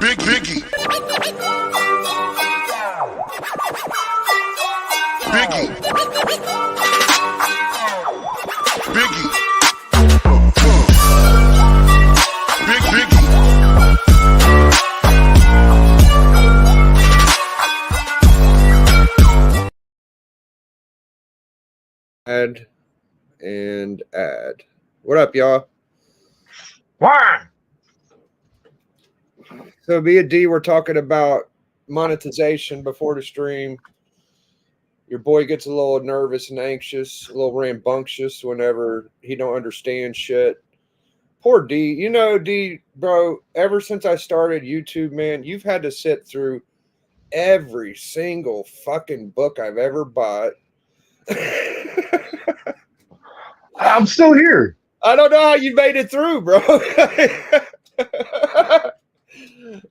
Biggie. Biggie. Biggie. Biggie. Add and add. What up, y'all? Why? So me and D, we're talking about monetization before the stream. Your boy gets a little nervous and anxious, a little rambunctious whenever he don't understand shit. Poor D. You know, D, bro, ever since I started YouTube, man, you've had to sit through every single fucking book I've ever bought. I'm still here. I don't know how you made it through, bro.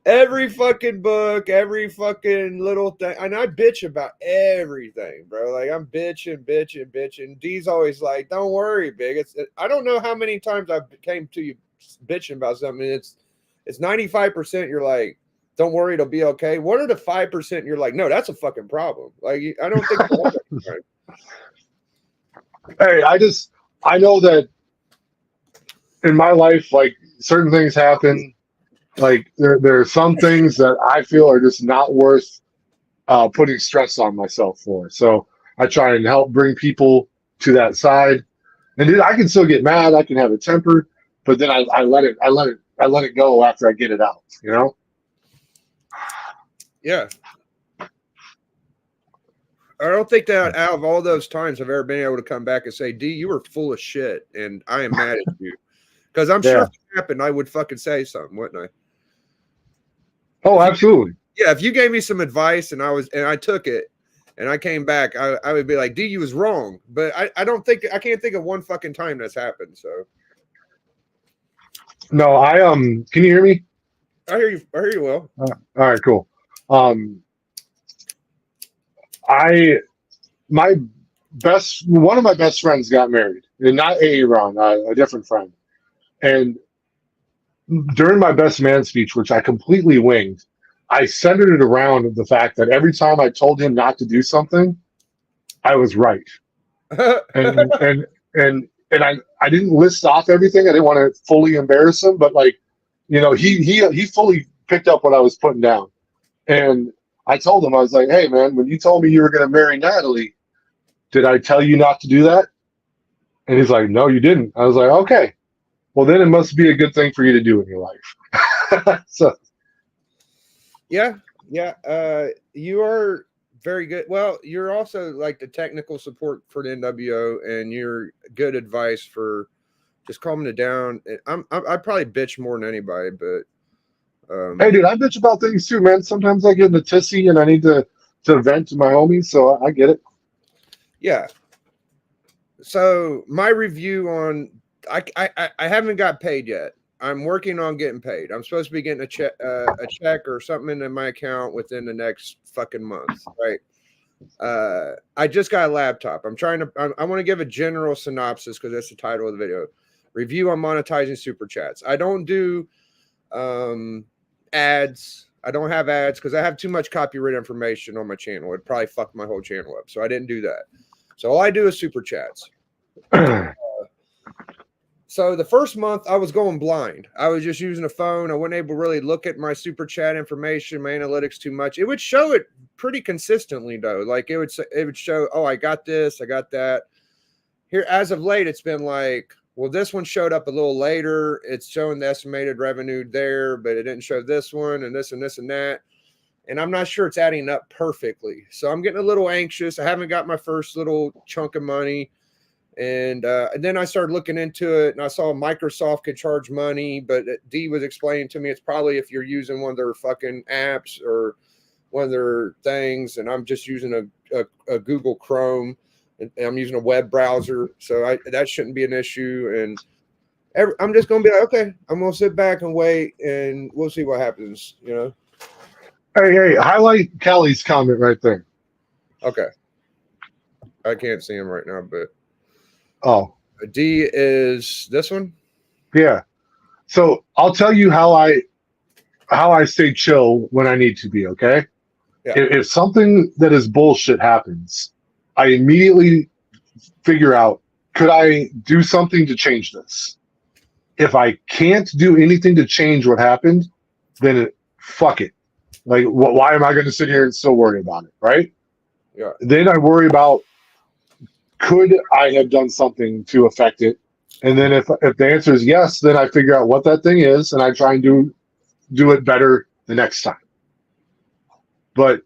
Every fucking book, every fucking little thing. And I bitch about everything, bro. Like, I'm bitching. D's always like, don't worry, big. I don't know how many times I came to you bitching about something. It's 95% you're like, don't worry, it'll be okay. What are the 5% you're like, no, that's a fucking problem? Like, I don't think Hey, I know that in my life, like, certain things happen. Like, there are some things that I feel are just not worth putting stress on myself for. So I try and help bring people to that side. And then I can still get mad. I can have a temper, but then I let it go after I get it out. You know? Yeah. I don't think that out of all those times I've ever been able to come back and say, D, you were full of shit, and I am mad at you. Because I'm sure if it happened, I would fucking say something, wouldn't I? Oh, absolutely. Yeah, if you gave me some advice and I took it and I came back, I would be like, D, you was wrong. But I can't think of one fucking time that's happened. So No, can you hear me? I hear you well. All right, cool. One of my best friends got married, and not Aaron, a different friend. And during my best man speech, which I completely winged, I centered it around the fact that every time I told him not to do something, I was right. and I didn't list off everything. I didn't want to fully embarrass him, but, like, you know, he fully picked up what I was putting down. And I told him, I was like, hey man, when you told me you were going to marry Natalie, did I tell you not to do that? And he's like, no, you didn't. I was like, okay, well then it must be a good thing for you to do in your life. So yeah. You are very good. Well, you're also like the technical support for the NWO, and you're good advice for just calming it down. I probably bitch more than anybody, but hey dude, I bitch about things too, man. Sometimes I get in a tissy and I need to vent to my homies, so I get it. Yeah. So my review on I haven't got paid yet. I'm working on getting paid. I'm supposed to be getting a check or something in my account within the next fucking month, right? I just got a laptop. I want to give a general synopsis because that's the title of the video. Review on monetizing super chats. I don't do ads. I don't have ads because I have too much copyright information on my channel. It'd probably fuck my whole channel up. So I didn't do that. So all I do is super chats. So the first month I was going blind. I was just using a phone. I wasn't able to really look at my super chat information, my analytics too much. It would show it pretty consistently though. Like it would show, oh, I got this, I got that. Here, as of late, it's been like, well, this one showed up a little later. It's showing the estimated revenue there, but it didn't show this one and this and this and that. And I'm not sure it's adding up perfectly. So I'm getting a little anxious. I haven't got my first little chunk of money. And then I started looking into it, and I saw Microsoft could charge money, but D was explaining to me it's probably if you're using one of their fucking apps or one of their things, and I'm just using a Google Chrome, and I'm using a web browser, so that shouldn't be an issue. And I'm just going to be like, okay, I'm going to sit back and wait, and we'll see what happens, you know? Hey, highlight Callie's comment right there. Okay. I can't see him right now, but... Oh, D is this one? Yeah. So I'll tell you how I how I stay chill when I need to be. Okay. Yeah. If something that is bullshit happens, I immediately figure out, could I do something to change this? If I can't do anything to change what happened, then fuck it. Like, why am I going to sit here and still worry about it? Right. Yeah. Then I worry about, could I have done something to affect it? And then if the answer is yes, then I figure out what that thing is and I try and do it better the next time. But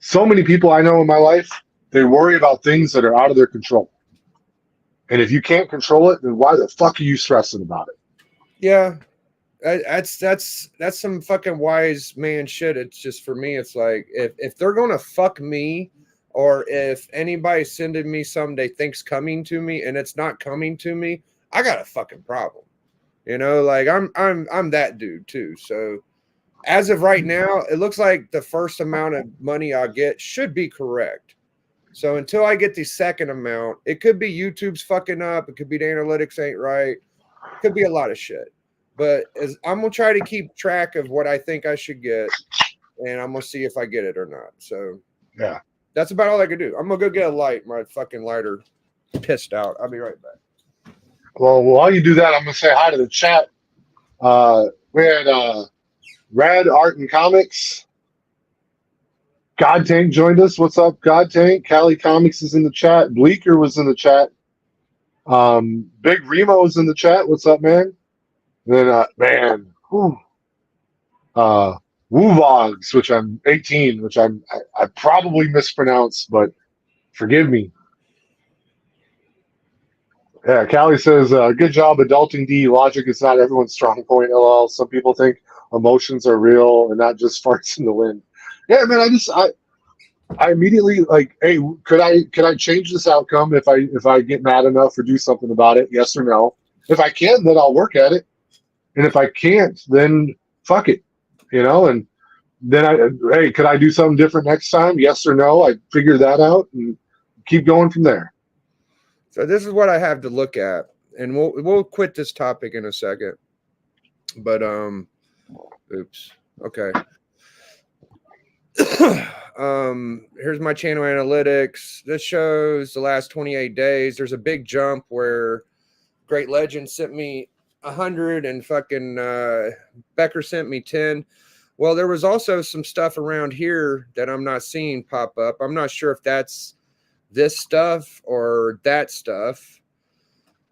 so many people I know in my life, they worry about things that are out of their control. And if you can't control it, then why the fuck are you stressing about it? Yeah. That's some fucking wise man shit. It's just, for me, it's like, if they're gonna fuck me, or if anybody's sending me something they think's coming to me and it's not coming to me, I got a fucking problem. You know, like I'm that dude too. So as of right now, it looks like the first amount of money I'll get should be correct. So until I get the second amount, it could be YouTube's fucking up, it could be the analytics ain't right, it could be a lot of shit. But as I'm gonna try to keep track of what I think I should get, and I'm gonna see if I get it or not. So Yeah. that's about all I can do. I'm gonna go get a light. My fucking lighter pissed out. I'll be right back. Well, while you do that, I'm gonna say hi to the chat. We had Rad Art and Comics. God Tank joined us. What's up, God Tank? Cali Comics is in the chat. Bleeker was in the chat. Big Remo is in the chat. What's up, man? And then man, Woovogs, which I'm 18, which I probably mispronounced, but forgive me. Yeah, Callie says, good job adulting D. Logic is not everyone's strong point. LL. Some people think emotions are real and not just farts in the wind. Yeah, man, I immediately like, hey, could I change this outcome if I get mad enough or do something about it? Yes or no? If I can, then I'll work at it. And if I can't, then fuck it. You know, and then hey, could I do something different next time? Yes or no? I figure that out and keep going from there. So this is what I have to look at, and we'll quit this topic in a second. But oops. Okay. Here's my channel analytics. This shows the last 28 days. There's a big jump where Great Legend sent me 100 and fucking Becker sent me 10. Well, there was also some stuff around here that I'm not seeing pop up. I'm not sure if that's this stuff or that stuff.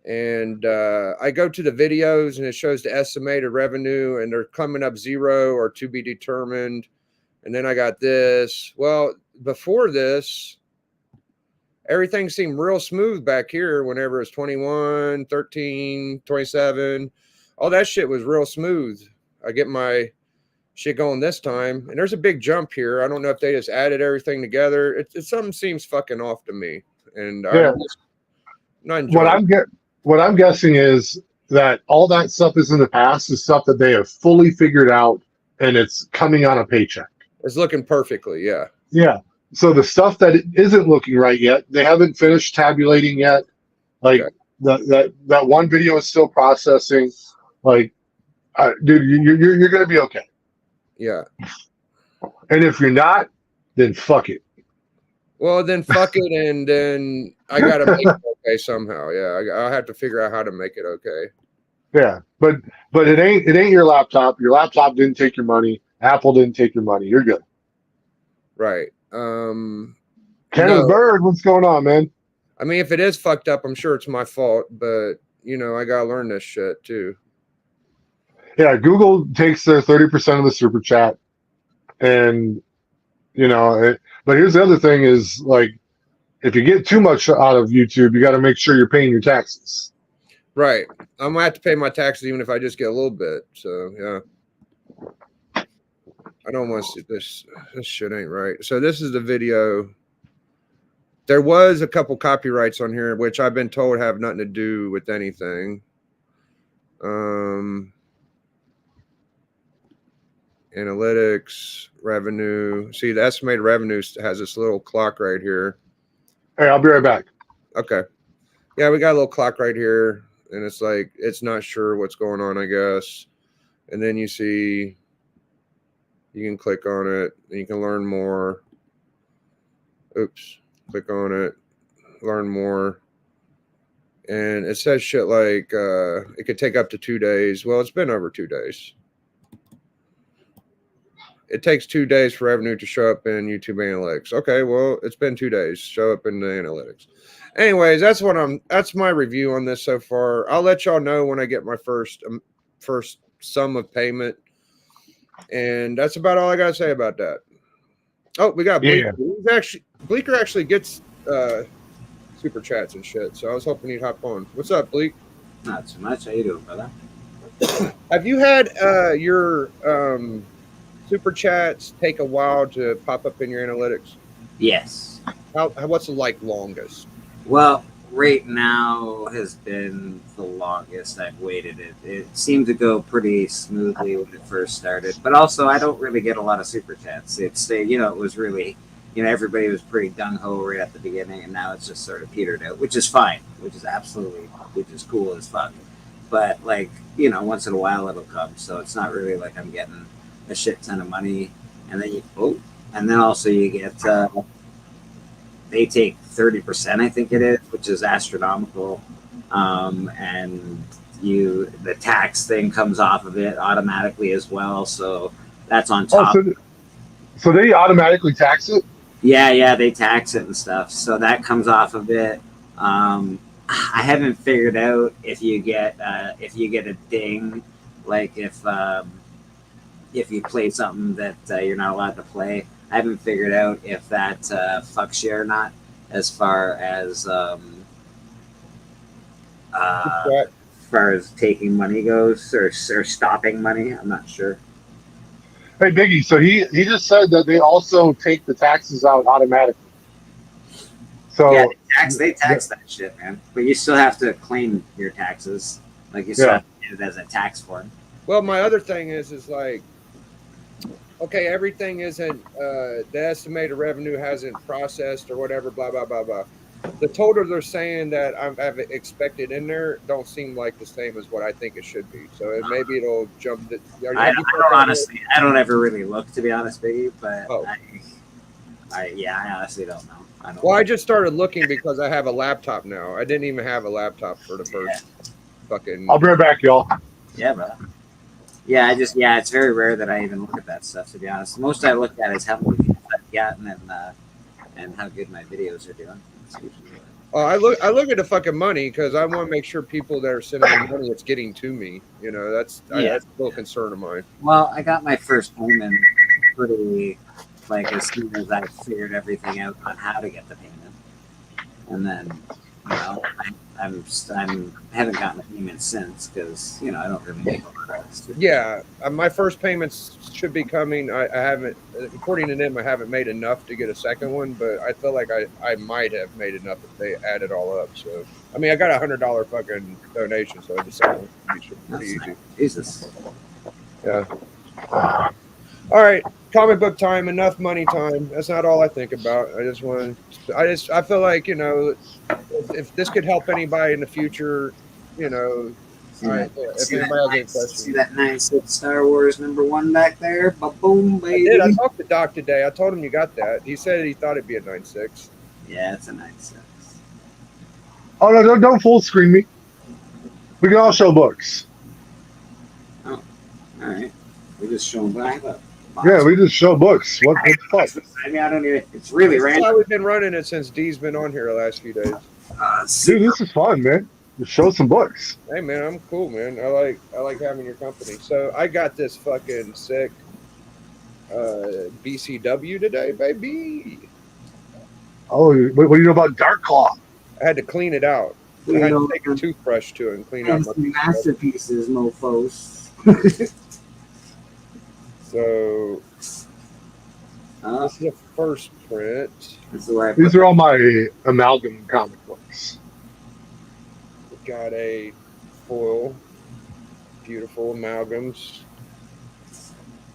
And I go to the videos and it shows the estimated revenue and they're coming up 0 or to be determined. And then I got this. Well, before this, everything seemed real smooth back here whenever it's 21, 13, 27. All that shit was real smooth. I get my shit going this time. And there's a big jump here. I don't know if they just added everything together. It something seems fucking off to me. And yeah. I'm just not enjoying what I'm guessing is that all that stuff is in the past is stuff that they have fully figured out and it's coming on a paycheck. It's looking perfectly, yeah. Yeah. So the stuff that isn't looking right yet, they haven't finished tabulating yet. Like that one video is still processing. Like, dude, you're gonna be okay. Yeah. And if you're not, then fuck it. Well, then fuck it, and then I gotta make it okay somehow. Yeah, I'll have to figure out how to make it okay. Yeah, but it ain't your laptop. Your laptop didn't take your money. Apple didn't take your money. You're good. Right. Kenneth Bird, what's going on, man? I mean, if it is fucked up, I'm sure it's my fault, but you know, I gotta learn this shit too. Yeah, Google takes their 30% of the super chat, and you know, but here's the other thing: is like, if you get too much out of YouTube, you got to make sure you're paying your taxes. Right. I'm gonna have to pay my taxes even if I just get a little bit. So yeah. I don't want to see this. This shit ain't right. So this is the video. There was a couple copyrights on here, which I've been told have nothing to do with anything. Analytics, revenue. See, the estimated revenue has this little clock right here. Hey, I'll be right back. Okay. Yeah, we got a little clock right here, and it's like it's not sure what's going on, I guess. And then you see You can click on it and you can learn more. Oops. Click on it, learn more. And it says shit like it could take up to 2 days. Well, it's been over 2 days. It takes 2 days for revenue to show up in YouTube analytics. Okay, well, it's been 2 days. Show up in the analytics. Anyways, that's my review on this so far. I'll let y'all know when I get my first sum of payment. And that's about all I gotta say about that. Oh, we got Bleaker. Yeah. Bleaker actually gets super chats and shit. So I was hoping he'd hop on. What's up, Bleak? Not too much. How you doing, brother? Have you had your super chats take a while to pop up in your analytics? Yes. What's the longest? Well, right now has been the longest I've waited. It seemed to go pretty smoothly when it first started, but also I don't really get a lot of super chats. It's it was really, everybody was pretty gung ho right at the beginning, and now it's just sort of petered out, which is fine, which is cool as fuck. But once in a while it'll come, so it's not really like I'm getting a shit ton of money, and then also you get they take 30%, I think it is, which is astronomical, and the tax thing comes off of it automatically as well, so that's on top. So they automatically tax it? Yeah, they tax it and stuff, so that comes off of it. I haven't figured out if you get a ding, like if you play something that you're not allowed to play. I haven't figured out if that fucks you or not, as far as taking money goes, or stopping money. I'm not sure. Hey Biggie, so he just said that they also take the taxes out automatically. So yeah, they tax that shit, man. But you still have to claim your taxes. Like you still have to do it as a tax form. Well, my other thing is like, okay, everything isn't the estimated revenue hasn't processed or whatever, blah blah blah blah. The total they're saying that I've expected in there don't seem like the same as what I think it should be. So maybe it'll jump. I don't ever really look, to be honest, Biggie. But I honestly don't know. I just started looking because I have a laptop now. I didn't even have a laptop for the first fucking. I'll be right back, y'all. Yeah, brother. Yeah, it's very rare that I even look at that stuff, to be honest. Most I look at is how many views I've gotten and how good my videos are doing. I look at the fucking money because I want to make sure people that are sending me money, it's getting to me. That's a little concern of mine. Well, I got my first payment pretty as soon as I figured everything out on how to get the payment, and then I haven't gotten a payment since because I don't really make a lot of. Yeah, my first payments should be coming. I haven't, according to them, I haven't made enough to get a second one, but I feel like I might have made enough if they add it all up. So I mean, I got $100 fucking donation, so the second one should be pretty easy. Nice. Jesus. Yeah. All right, comic book time. Enough money time. That's not all I think about. I feel like if this could help anybody in the future, if anybody has any questions. See that nice Star Wars #1 back there? Ba-boom, baby. I talked to Doc today. I told him you got that. He said he thought it'd be a 9.6. Yeah, it's a 9.6. Oh no! Don't full screen me. We can all show books. Oh, all right. We just show them. Yeah, we just show books. What the fuck? I mean, I don't even. It's really random. That's why we've been running it since D's been on here the last few days. Dude, this is fun, man. Just show some books. Hey, man, I'm cool, man. I like having your company. So I got this fucking sick BCW today, baby. Oh, what do you know about Dark Claw? I had to clean it out. I had to take a toothbrush to it and clean out my masterpieces, mofos. So this is the first print. These are all my amalgam comic books. We got a foil, beautiful amalgams.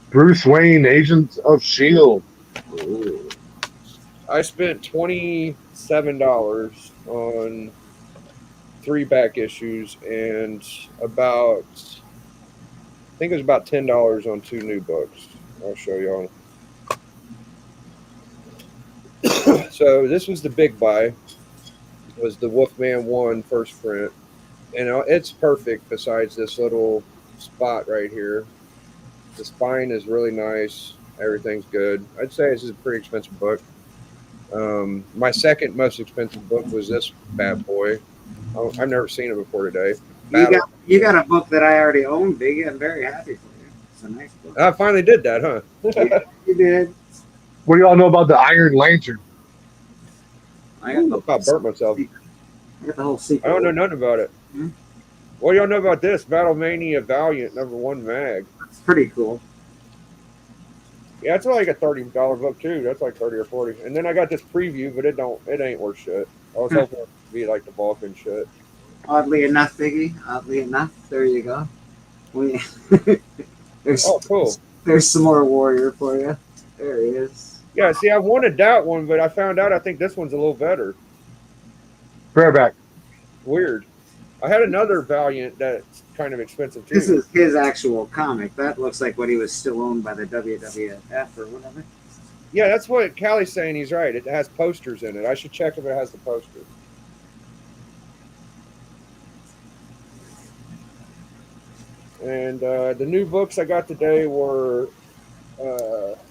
Bruce Wayne, Agents of S.H.I.E.L.D. Ooh. I spent $27 on 3 back issues and I think it was about $10 on 2 new books. I'll show y'all. So this was the big buy. It was the Wolfman 1 first print. And it's perfect besides this little spot right here. The spine is really nice. Everything's good. I'd say this is a pretty expensive book. My second most expensive book was this bad boy. I've never seen it before today. You got a book that I already own, Biggie. I'm very happy for you. It's a nice book. I finally did that, huh? Yeah, you did. What do y'all know about the Iron Lantern? I got the about burnt myself. I got the whole secret. I don't know nothing about it. Hmm? What do y'all know about this? Battle Mania Valiant #1 mag. It's pretty cool. Yeah, it's like a $30 book too. That's like 30 or 40. And then I got this preview, but it ain't worth shit. I was hoping it would be like the Vulcan shit. Oddly enough, Biggie. Oddly enough, there you go. There's, Oh, cool. There's some more Warrior for you. There he is. Yeah, see, I wanted that one, but I found out I think this one's a little better. Bareback. Weird. I had another Valiant that's kind of expensive too. This is his actual comic. That looks like what he was still owned by the WWF or whatever. Yeah, that's what Callie's saying. He's right. It has posters in it. I should check if it has the posters. And the new books I got today were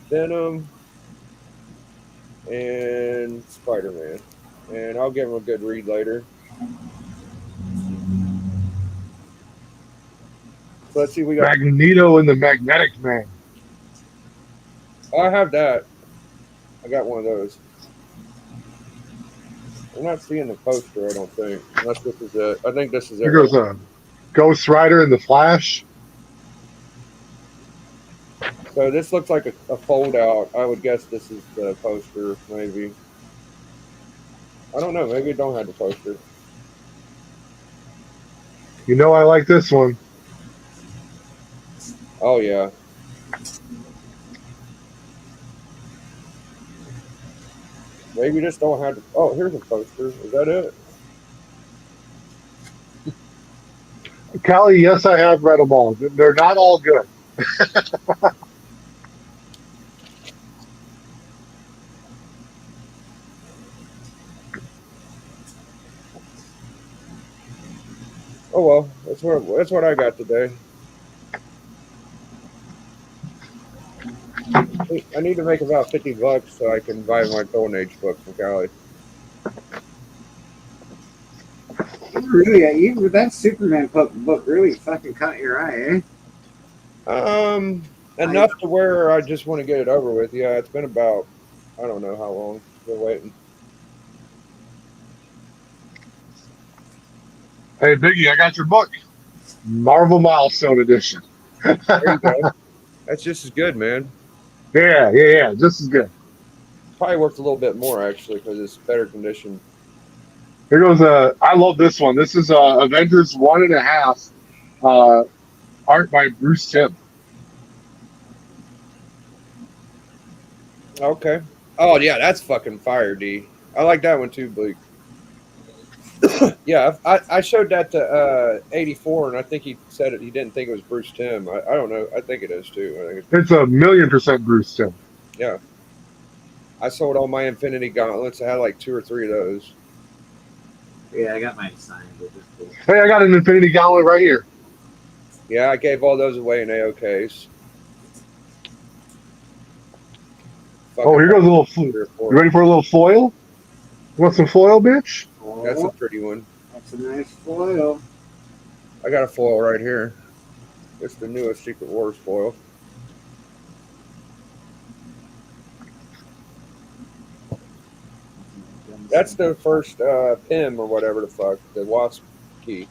Venom and Spider-Man. And I'll give them a good read later. So let's see, we got Magneto and the Magnetic Man. I have that. I got one of those. I'm not seeing the poster, I don't think. Unless this is it. I think this is it. Here goes Ghost Rider and the Flash. So this looks like a fold out. I would guess this is the poster, maybe. I don't know. Maybe it don't have the poster. You know I like this one. Oh, yeah. Maybe this don't have the... Oh, here's a poster. Is that it? Callie, yes, I have read them all. They're not all good. Oh, well. That's what I got today. I need to make about $50 so I can buy my Golden Age book from Callie. Really, that Superman book really fucking caught your eye, eh? Enough to where I just want to get it over with. Yeah, it's been about, I don't know how long. Been waiting. Hey, Biggie, I got your book. Marvel Milestone Edition. There you go. That's just as good, man. Yeah. Just as good. Probably worth a little bit more, actually, because it's better condition. Here goes I love this one. This is Avengers 1.5, art by Bruce Timm. Okay. Oh, yeah, that's fucking fire, D. I like that one too, Bleak. Yeah, I showed that to 84, and I think he said he didn't think it was Bruce Timm. I don't know. I think it is too. I think It's 1,000,000% Bruce Timm. yeah. I sold all my Infinity Gauntlets. I had like 2 or 3 of those. Yeah, I got mine signed. Cool. Hey, I got an Infinity Gauntlet right here. Yeah, I gave all those away in AOKs. Oh, here goes a little foil. You ready for a little foil? You want some foil, bitch? That's a pretty one. That's a nice foil. I got a foil right here. It's the newest Secret Wars foil. That's the first PIM or whatever the fuck, the Wasp key.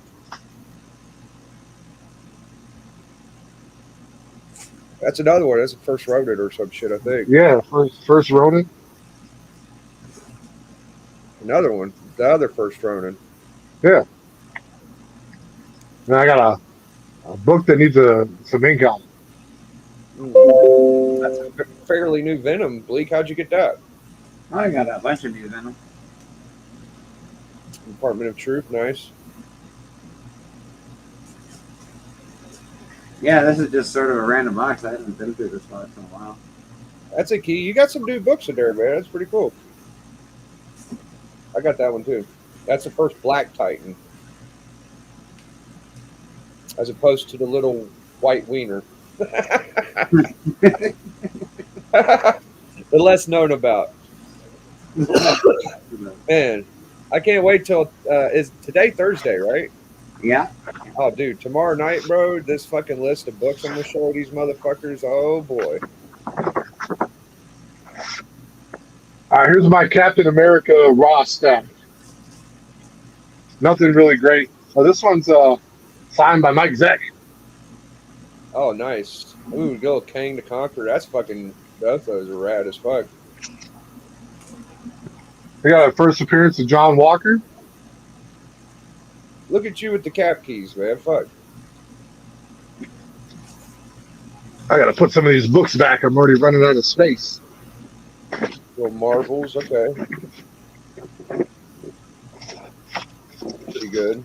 That's another one. That's the first Rodent or some shit, I think. Yeah, first Ronin. Another one. The other first Ronin. Yeah. And I got a book that needs some ink on it. That's a fairly new Venom. Bleak, how'd you get that? I got a bunch of new Venom. Department of Truth, nice. Yeah, this is just sort of a random box. I haven't been through this box in a while. That's a key. You got some new books in there, man. That's pretty cool. I got that one too. That's the first Black Titan, as opposed to the little white wiener. The less known about. Man, I can't wait till is today Thursday, right? Yeah. Oh, dude, tomorrow night, bro. This fucking list of books I'm gonna show these motherfuckers. Oh boy. All right, here's my Captain America raw stack. Nothing really great. Oh, this one's signed by Mike Zeck. Oh, nice. Ooh, good old Kang the Conqueror. That's fucking. Both those are rad as fuck. We got a first appearance of John Walker. Look at you with the cap keys, man. Fuck. I got to put some of these books back. I'm already running out of space. Little marbles. Okay. Pretty good.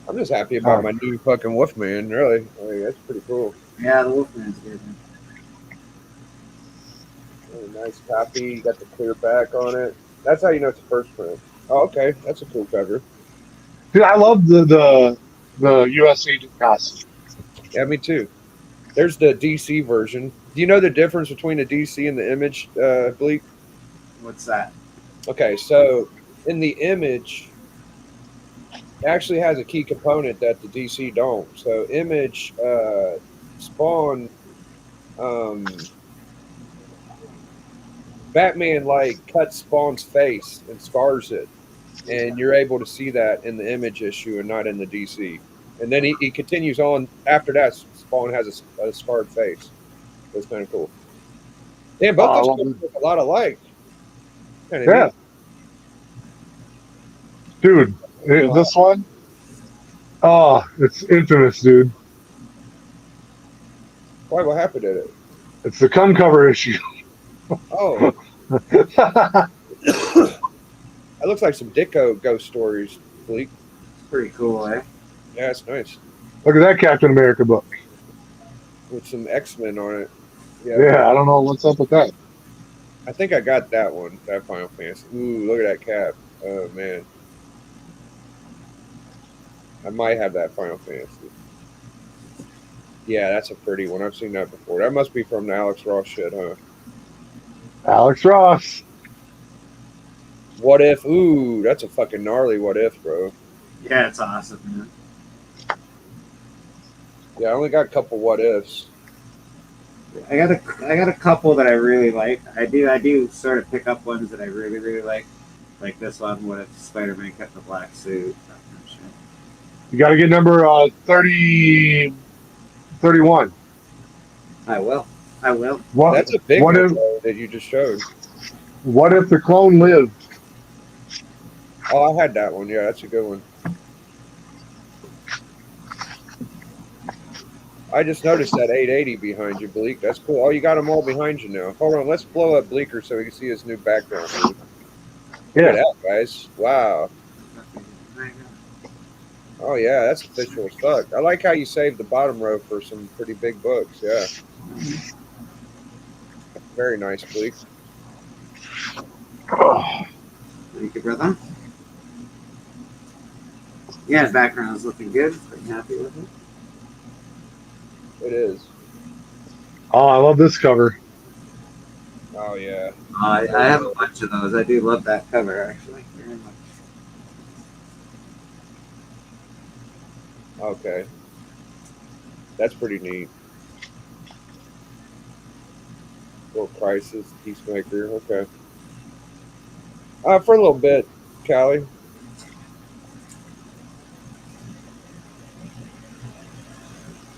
I'm just happy about my new fucking Wolfman, really. That's pretty cool. Yeah, the Wolfman's good. Really nice copy. You got the clear back on it. That's how you know it's a first print. Oh, okay. That's a cool cover. Dude, I love the U.S. agent costume. Yeah, me too. There's the DC version. Do you know the difference between the DC and the Image, Bleak? What's that? Okay, so in the Image, it actually has a key component that the DC don't. So Image, Spawn, Batman like cuts Spawn's face and scars it, and you're able to see that in the Image issue and not in the DC. And then he continues on after that. Spawn has a scarred face. It's kind of cool. Damn, both those look a lot alike. Yeah, neat. dude, this one. Oh, it's infamous, dude. Why? What happened to it? It's the cum cover issue. Oh, that looks like some Dicko ghost stories, Bleak. Pretty cool, eh? Yeah, it's nice. Look at that Captain America book. With some X-Men on it. Yeah, I don't know what's up with that. I think I got that one, that Final Fantasy. Ooh, look at that cap. Oh, man. I might have that Final Fantasy. Yeah, that's a pretty one. I've seen that before. That must be from the Alex Ross shit, huh? Alex Ross. What If? Ooh, that's a fucking gnarly What If, bro. Yeah, it's awesome, man. Yeah, I only got a couple What Ifs. I got a couple that I really like. I do sort of pick up ones that I really, really like this one. What if Spider-Man kept the black suit? That kind of shit. You got to get number 30, 31. I will. What, That's a big what one if, bro, that you just showed. what if the clone lived? Oh, I had that one. Yeah, that's a good one. I just noticed that 880 behind you, Bleak. That's cool. Oh, you got them all behind you now. Hold on, let's blow up Bleaker so we can see his new background. Look at that, guys. Wow. Oh, yeah, that's official as fuck. I like how you saved the bottom row for some pretty big books. Yeah. Very nice, Bleak. Thank you, brother. Yeah, his background is looking good. Pretty happy with it. It is. Oh, I love this cover. Oh, yeah. I have a bunch of those. I do love that cover, actually, very much. Okay. That's pretty neat. Little Crisis, Peacemaker. Okay. For a little bit, Callie.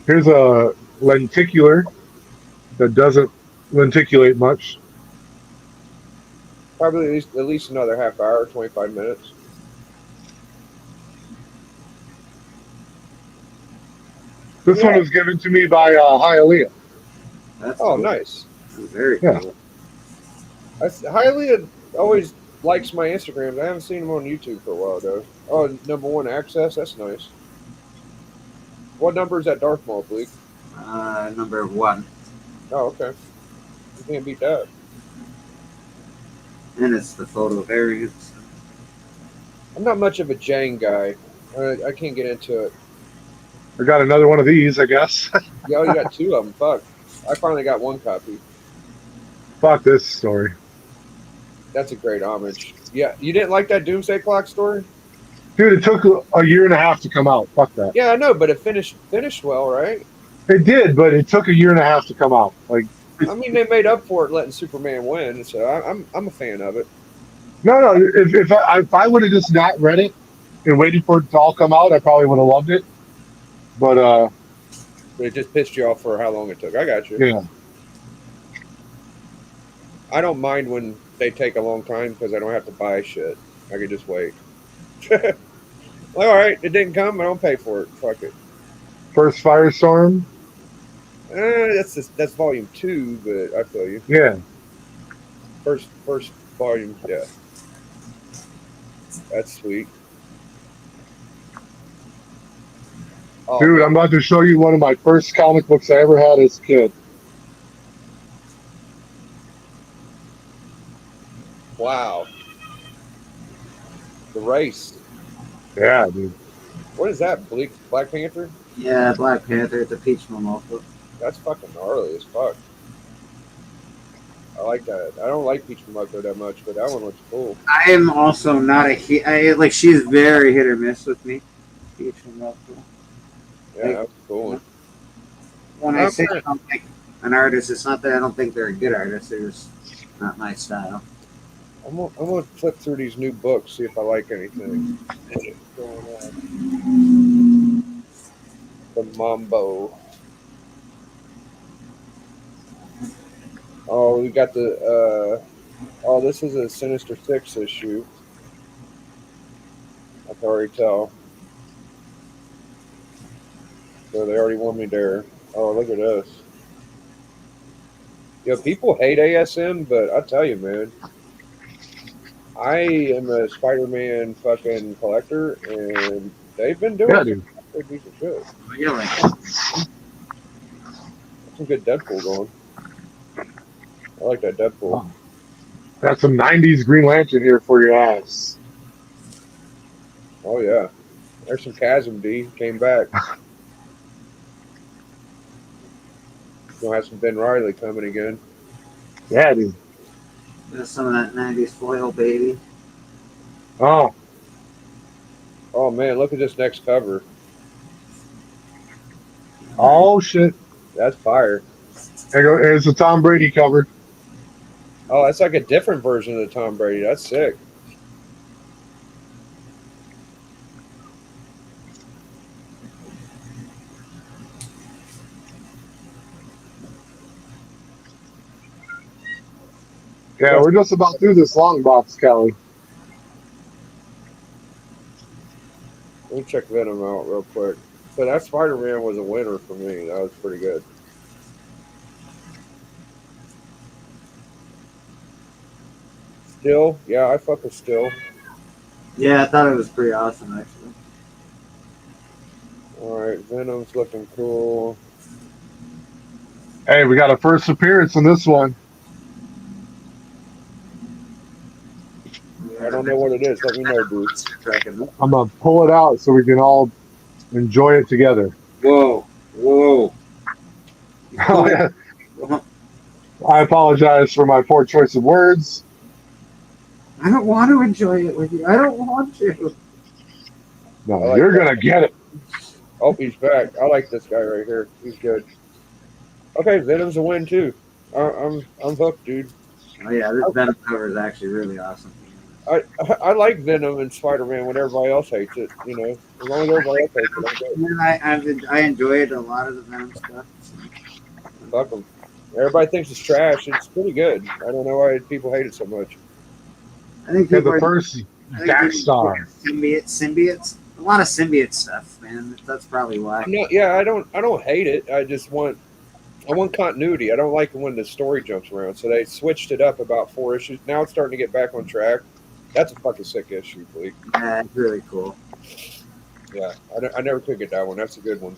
Here's a lenticular that doesn't lenticulate much. Probably at least another half hour, 25 minutes. This one was given to me by Hialeah. That's Oh, cool. nice. That's very Yeah. cool. Hialeah always likes my Instagrams. I haven't seen him on YouTube for a while though. Oh, #1 access. That's nice. What number is that Darth Maul, Bleak? Number 1. Oh, okay. You can't beat that. And it's the photo variants. I'm not much of a Jang guy. I can't get into it. I got another one of these, I guess. Yo, you got 2 of them. Fuck. I finally got 1 copy. Fuck this story. That's a great homage. Yeah, you didn't like that Doomsday Clock story? Dude, it took a year and a half to come out. Fuck that. Yeah, I know, but it finished well, right? It did, but it took a year and a half to come out. Like, I mean, they made up for it letting Superman win, so I'm a fan of it. no. If I would have just not read it and waited for it to all come out, I probably would have loved it. But But it just pissed you off for how long it took. I got you. yeah, I don't mind when they take a long time because I don't have to buy shit. I can just wait. Like, all right, it didn't come. I don't pay for it. Fuck it. first Firestorm. That's volume 2, but I feel you. Yeah, First volume, yeah. That's sweet. Oh, dude, man. I'm about to show you one of my first comic books I ever had as a kid. Wow. The Race. Yeah, dude. What is that? Black Panther? Yeah, Black Panther, the Peach Momoko. That's fucking gnarly as fuck. I like that. I don't like Peach Momoko that much, but that one looks cool. I am also not like she's very hit or miss with me. Peach Momoko. Yeah, that's a cool one. When I say I don't like an artist, it's not that I don't think they're a good artist. They're just not my style. I'm gonna flip through these new books, see if I like anything. Going on. The Mambo. Oh, we got the. Oh, this is a Sinister Six issue. I can already tell. So they already want me there. Oh, look at this. Yo, people hate ASM, but I tell you, man. I am a Spider-Man fucking collector, and they've been doing Yeah, dude. some decent shit. You're like, Some good Deadpool going. I like that Deadpool. Got some '90s Green Lantern here for your ass. Oh yeah, there's some Chasm D came back. Gonna have some Ben Riley coming again. Yeah, dude. there's some of that 90s foil, baby. Oh, Oh man, look at this next cover. oh shit. That's fire. There's a Tom Brady cover. Oh, that's like a different version of the Tom Brady. That's sick. Yeah, we're just about through this long box, Kelly. Let me check Venom out real quick. So that Spider-Man was a winner for me. That was pretty good. Still, yeah, I fuck with Still. Yeah, I thought it was pretty awesome, actually. All right, Venom's looking cool. Hey, we got a first appearance on this one. I don't know what it is. Let me know, dude. I'm gonna pull it out so we can all enjoy it together. Whoa, whoa. Oh, yeah. I apologize for my poor choice of words. I don't want to enjoy it with you. I don't want to. No, I like you're that. gonna get it. Oh, he's back. I like this guy right here. He's good. Okay, Venom's a win too. I'm hooked, dude. Oh yeah, this Venom cover is actually really awesome. I like Venom and Spider-Man when everybody else hates it. You know, as long as everybody else hates it, I'm good. And I enjoyed a lot of the Venom stuff. Fuck them. Everybody thinks it's trash. It's pretty good. I don't know why people hate it so much. I think Yeah, people the are first I think Dark people Star. are symbiotes. A lot of symbiote stuff, man. That's probably why. No, yeah, I don't hate it. I want continuity. I don't like when the story jumps around. So they switched it up about 4 issues. Now it's starting to get back on track. That's a fucking sick issue, Blake. Yeah, it's really cool. Yeah, I never could get that one. That's a good one.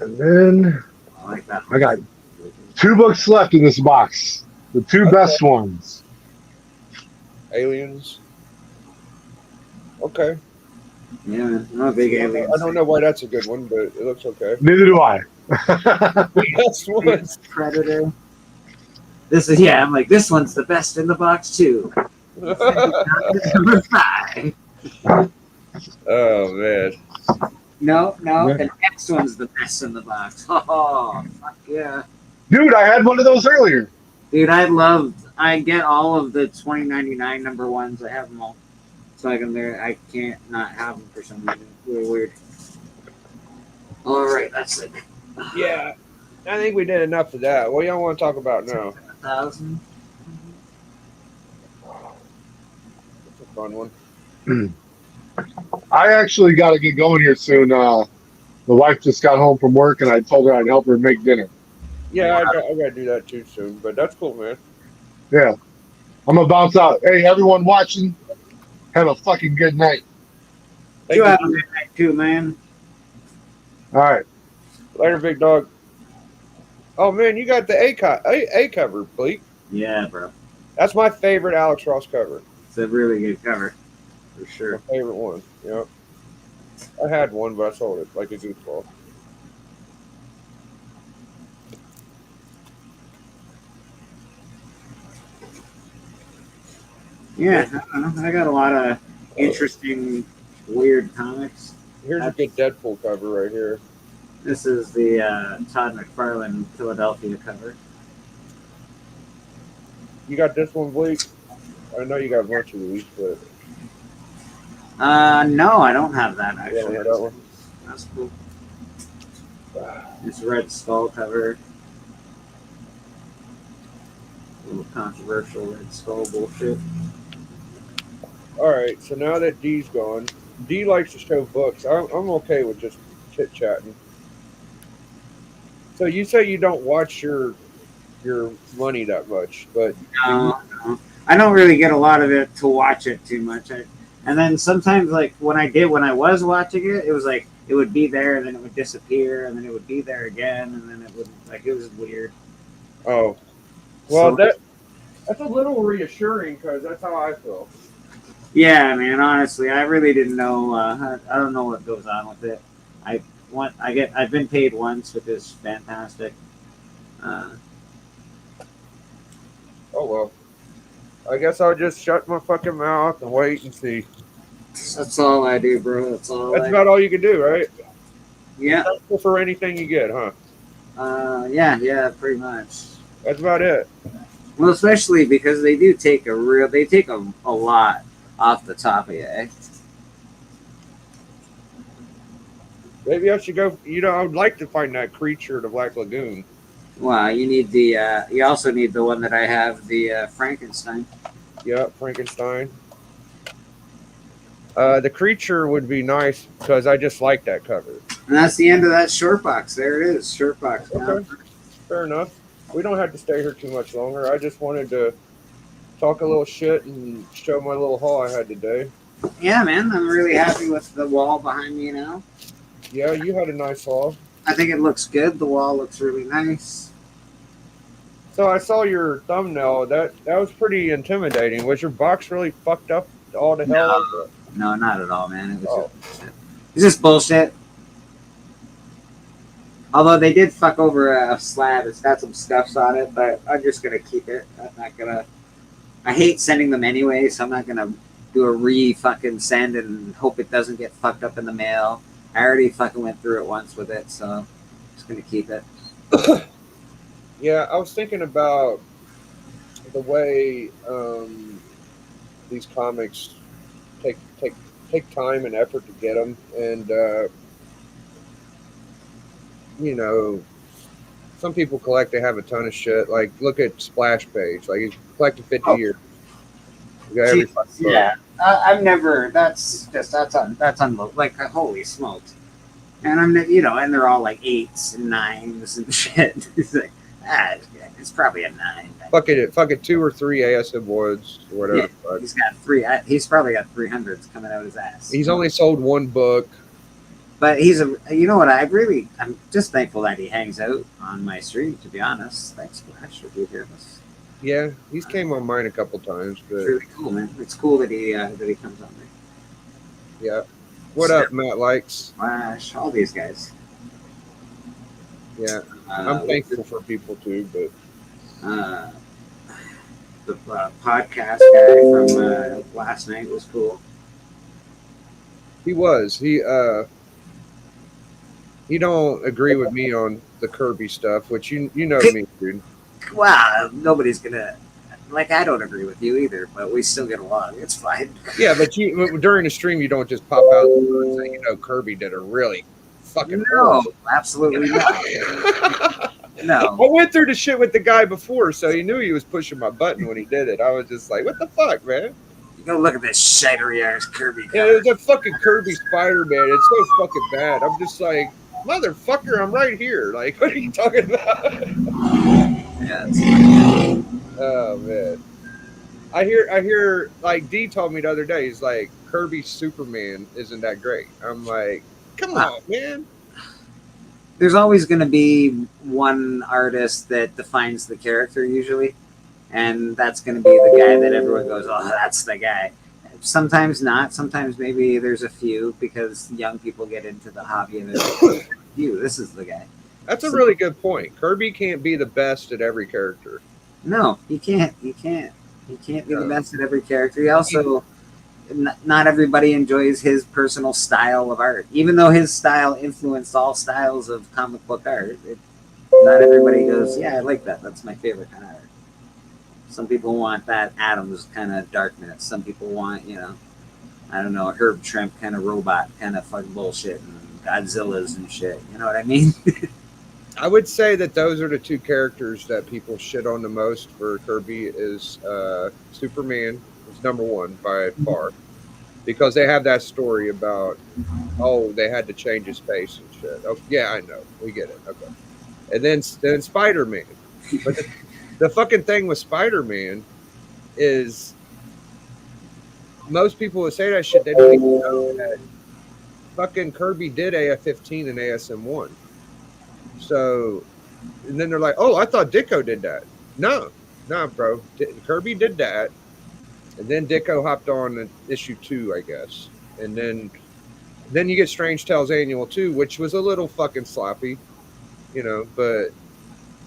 And then I like that. I got 2 books left in this box. The 2 best ones. Aliens. Okay. Yeah, man. I'm a big alien. I don't know why that's a good one, but it looks okay. Neither do I. Best ones. Predator. This is I'm like, this one's the best in the box too. Number 5. Oh man. No, Yeah. the next one's the best in the box. Oh, fuck yeah. Dude, I had one of those earlier. Dude, I get all of the 2099 number ones. I have them all. So I can't not have them for some reason. It's really weird. All right, that's it. Yeah. I think we did enough of that. What y'all want to talk about now? 1,000. It's a fun one. I actually got to get going here soon. The wife just got home from work, and I told her I'd help her make dinner. Yeah, I got to do that too soon, but that's cool, man. Yeah. I'm going to bounce out. Hey, everyone watching, have a fucking good night. Thank You you. have a good night too, man. All right. Later, big dog. Oh man, you got the A cover, Blake. Yeah, bro. That's my favorite Alex Ross cover. It's a really good cover. For My sure. favorite one. Yep. I had one, but I sold it like a goofball. Yeah, I don't know. I got a lot of interesting, weird comics. Here's a good Deadpool cover right here. This is the Todd McFarlane Philadelphia cover. You got this one, Blake? I know you got a bunch of these, but No, I don't have that you actually. don't have that one. That's cool. This Red Skull cover. A little controversial Red Skull bullshit. All right, so now that D's gone, D likes to show books. I'm okay with just chit chatting. So you say you don't watch your money that much, but No. I don't really get a lot of it to watch it too much. And then sometimes, like when I was watching it, it was like it would be there, and then it would disappear, and then it would be there again, and then it would it was weird. oh, well So- that's a little reassuring because that's how I feel. Yeah, man. Honestly, I really didn't know. I don't know what goes on with it. I've been paid once, which is fantastic. Oh well, I guess I'll just shut my fucking mouth and wait and see. That's all I do, bro. That's all. That's about all you can do, right? Yeah. Thankful for anything you get, huh? Yeah, pretty much. That's about it. Well, especially because they take a lot off the top of you. Eh? Maybe I should go. I would like to find that creature, the Black Lagoon. Wow, you need the. You also need the one that I have, the Frankenstein. Yeah, Frankenstein. The creature would be nice because I just like that cover. And that's the end of that short box. There it is, short box. Okay, fair enough. We don't have to stay here too much longer. I just wanted to talk a little shit and show my little haul I had today. Yeah, man, I'm really happy with the wall behind me now. Yeah, you had a nice haul. I think it looks good. The wall looks really nice. So I saw your thumbnail. That was pretty intimidating. Was your box really fucked up all the hell? No. No, not at all, man. It was Oh. just bullshit. It's just bullshit. Although they did fuck over a slab. It's got some scuffs on it, but I'm just gonna keep it. I'm not gonna. I hate sending them anyway, so I'm not gonna do a fucking send and hope it doesn't get fucked up in the mail. I already fucking went through it once with it, so I'm just gonna keep it. Yeah, I was thinking about the way these comics take time and effort to get them, and some people collect. They have a ton of shit. Like, look at Splash Page. Like, he's collected 50 years. You got every fucking book. Yeah, I've never. That's like holy smokes. And and they're all like 8s and 9s and shit. It's like, It's probably a 9. Fucking 2 or 3 ASM Woods or whatever. Yeah, the fuck. he's got 3. He's probably got 300s coming out his ass. He's only sold 1 book. But he's a. You know what? I'm just thankful that he hangs out on my stream. To be honest, thanks, Flash, for being here. It's Yeah, he's came on mine a couple times, but really cool, man. It's cool that he comes on there. yeah. What up, Matt Likes? Flash, all these guys. Yeah, I'm thankful for people too, but The podcast guy from last night was cool. he was. He don't agree with me on the Kirby stuff, which you know me, dude. Wow, nobody's gonna. Like, I don't agree with you either, but we still get along. It's fine. Yeah, but you during the stream you don't just pop out and say, Kirby did a really fucking No, absolutely not. No. I went through the shit with the guy before, so he knew he was pushing my button when he did it. I was just like, what the fuck, man? You go look at this shitery ass Kirby Yeah, card. there's a fucking Kirby Spider-Man. It's so fucking bad. I'm just like, motherfucker, I'm right here. Like, what are you talking about? Yeah, it's Oh man. I hear like D told me the other day, he's like, Kirby's Superman isn't that great. I'm like, come on, man. There's always going to be one artist that defines the character usually, and that's going to be the guy that everyone goes, oh, that's the guy. Sometimes not. Sometimes maybe there's a few because young people get into the hobby and they're like, this is the guy. That's a really good point. Kirby can't be the best at every character. No, he can't. He can't be the best at every character. He also, not everybody enjoys his personal style of art. Even though his style influenced all styles of comic book art, not everybody goes, yeah, I like that. That's my favorite kind of art. Some people want that Adams kind of darkness. Some people want, I don't know, a Herb Trimp kind of robot kind of fucking bullshit and Godzillas and shit. You know what I mean? I would say that those are the 2 characters that people shit on the most for Kirby is Superman is number 1 by far. Because they have that story about, they had to change his face and shit. Oh, yeah, I know. We get it. Okay. And then Spider-Man. But the fucking thing with Spider-Man is most people would say that shit. They don't even know that fucking Kirby did AF-15 and ASM-1. So, and then they're like, oh, I thought Ditko did that. No, bro. Kirby did that. And then Ditko hopped on in issue 2, I guess. And then you get Strange Tales Annual 2, which was a little fucking sloppy, but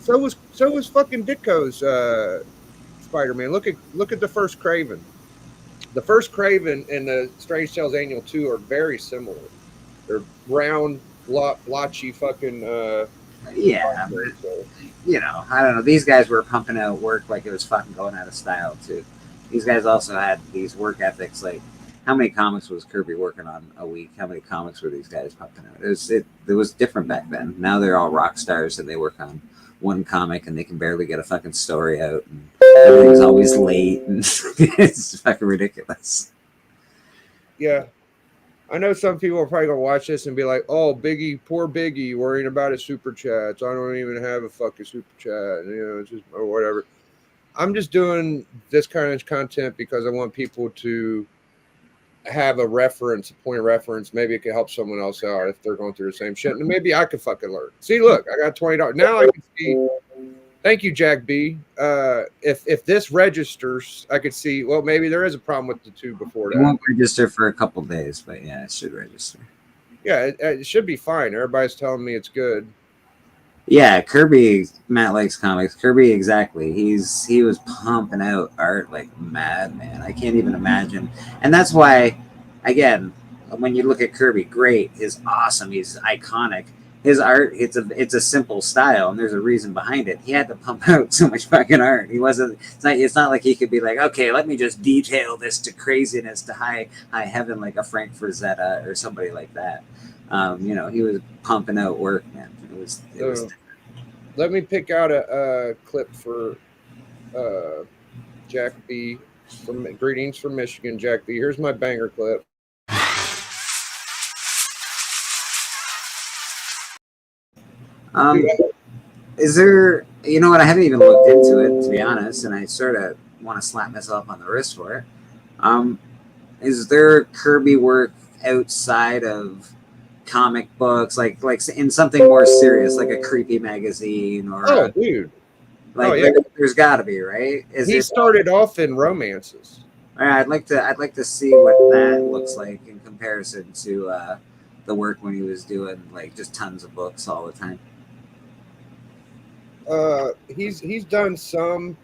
so was fucking Ditko's Spider-Man. Look at the first Kraven. The first Kraven and the Strange Tales Annual 2 are very similar. They're round, blotchy fucking yeah, but, I don't know. These guys were pumping out work like it was fucking going out of style too. These guys also had these work ethics. Like, how many comics was Kirby working on a week? How many comics were these guys pumping out? It was different back then. Now they're all rock stars and they work on one comic and they can barely get a fucking story out and everything's always late and it's fucking ridiculous. Yeah. I know some people are probably gonna watch this and be like, "Oh, Biggie, poor Biggie, worrying about his super chats. I don't even have a fucking super chat, it's just or whatever." I'm just doing this kind of content because I want people to have a reference, a point of reference. Maybe it could help someone else out if they're going through the same shit, and maybe I could fucking learn. See, look, I got $20 now. I can see. Thank you, Jack B. If this registers, I could see. Well, maybe there is a problem with the 2 before that. It won't register for a couple days, but yeah, it should register. Yeah, it should be fine. Everybody's telling me it's good. Yeah, Kirby, Matt likes comics. Kirby, exactly. He was pumping out art like mad, man. I can't even imagine. And that's why, again, when you look at Kirby, great, he's awesome, he's iconic. His art, it's a simple style, and there's a reason behind it. He had to pump out so much fucking art. He wasn't. It's not like he could be like, okay, let me just detail this to craziness, to high heaven, like a Frank Frazetta or somebody like that. He was pumping out work, man. It was. Let me pick out a clip for Jack B. Greetings from Michigan, Jack B. Here's my banger clip. Is there You know what? I haven't even looked into it, to be honest, and I sort of want to slap myself on the wrist for it. Um, is there Kirby work outside of comic books, like in something more serious, like a creepy magazine or Oh, dude. Oh, like yeah. there's got to be, right? Is He it? started off in romances. I'd like to see what that looks like in comparison to the work when he was doing like just tons of books all the time. He's done some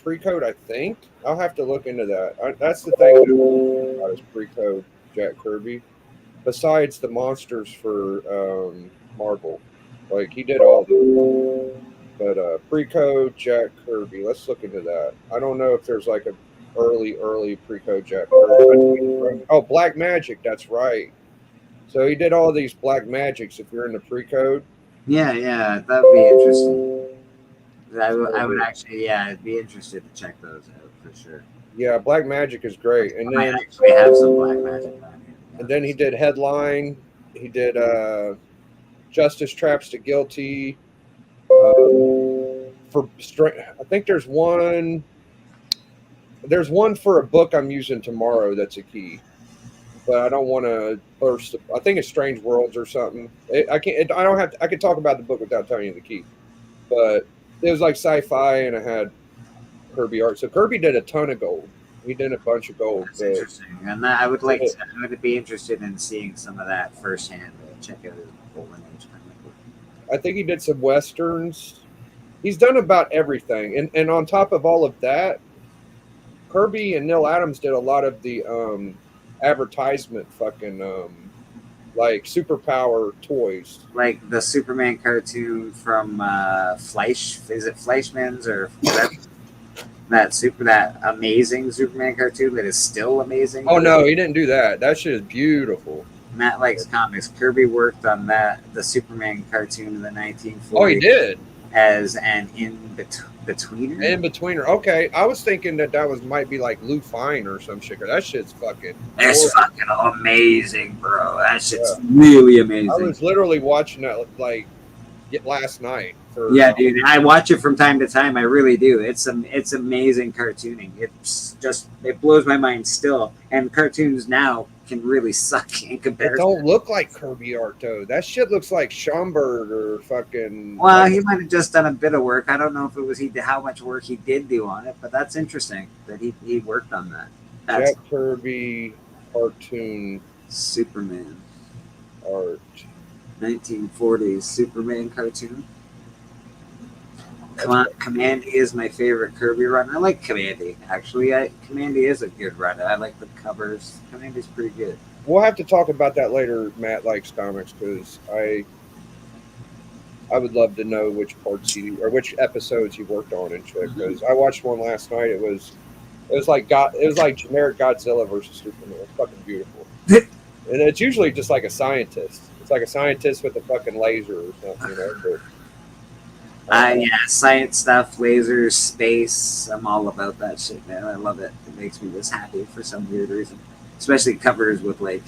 pre-code, I think. I'll have to look into that. That's the thing about his pre-code Jack Kirby. Besides the monsters for Marvel, like he did all the. But pre-code Jack Kirby. Let's look into that. I don't know if there's like a early pre-code Jack Kirby. Oh, Black Magic. That's right. So he did all these Black Magics. If you're in the pre-code, Yeah, yeah, that would be interesting. I would so, actually, yeah, I'd be interested to check those out for sure. yeah, Black Magic is great. I might actually have some black magic on here. And then he did Headline. He did Justice Traps to Guilty. For I think there's one. There's one for a book I'm using tomorrow that's a key, but I don't want to burst. I think it's Strange Worlds or something. I can't. I don't have. I could talk about the book without telling you the key, but it was like sci-fi and it had Kirby art. So Kirby did a ton of gold. He did a bunch of gold. That's interesting, and I would like to. I would be interested in seeing some of that firsthand. Check out his Golden Age comic book. I think he did some westerns. He's done about everything, and on top of all of that, Kirby and Neil Adams did a lot of the advertisement fucking like superpower toys. Like the Superman cartoon from Fleisch. Is it Fleischman's or that amazing Superman cartoon that is still amazing? Oh no, he didn't do that. That shit is beautiful. Matt likes comics. Kirby worked on the Superman cartoon in the 1940s. Oh, he did as an in-betweener. in betweener. Okay, I was thinking that was might be like Lou Fine or some shit. That shit's fucking. It's fucking amazing, bro. That shit's really amazing. I was literally watching that like last night. Yeah, dude. I watch it from time to time. I really do. It's amazing cartooning. It blows my mind still. And cartoons now can really suck in comparison. It don't look like Kirby art though. That shit looks like Schomburg or fucking. Well, he might have just done a bit of work. I don't know if it was how much work he did do on it, but that's interesting that he worked on that. That's Jack Kirby cartoon Superman art. 1940s Superman cartoon. Commandy is my favorite Kirby run. I like Commandy, actually. Commandy is a good run. I like the covers. Commandy's pretty good. We'll have to talk about that later. Matt likes comics because I would love to know which parts or which episodes he worked on and shit. Because I watched one last night. It was like generic Godzilla versus Superman. It's fucking beautiful. And it's usually just like a scientist. It's like a scientist with a fucking laser or something, you know. But, yeah, science stuff, lasers, space. I'm all about that shit, man. I love it. It makes me just happy for some weird reason. Especially covers with like,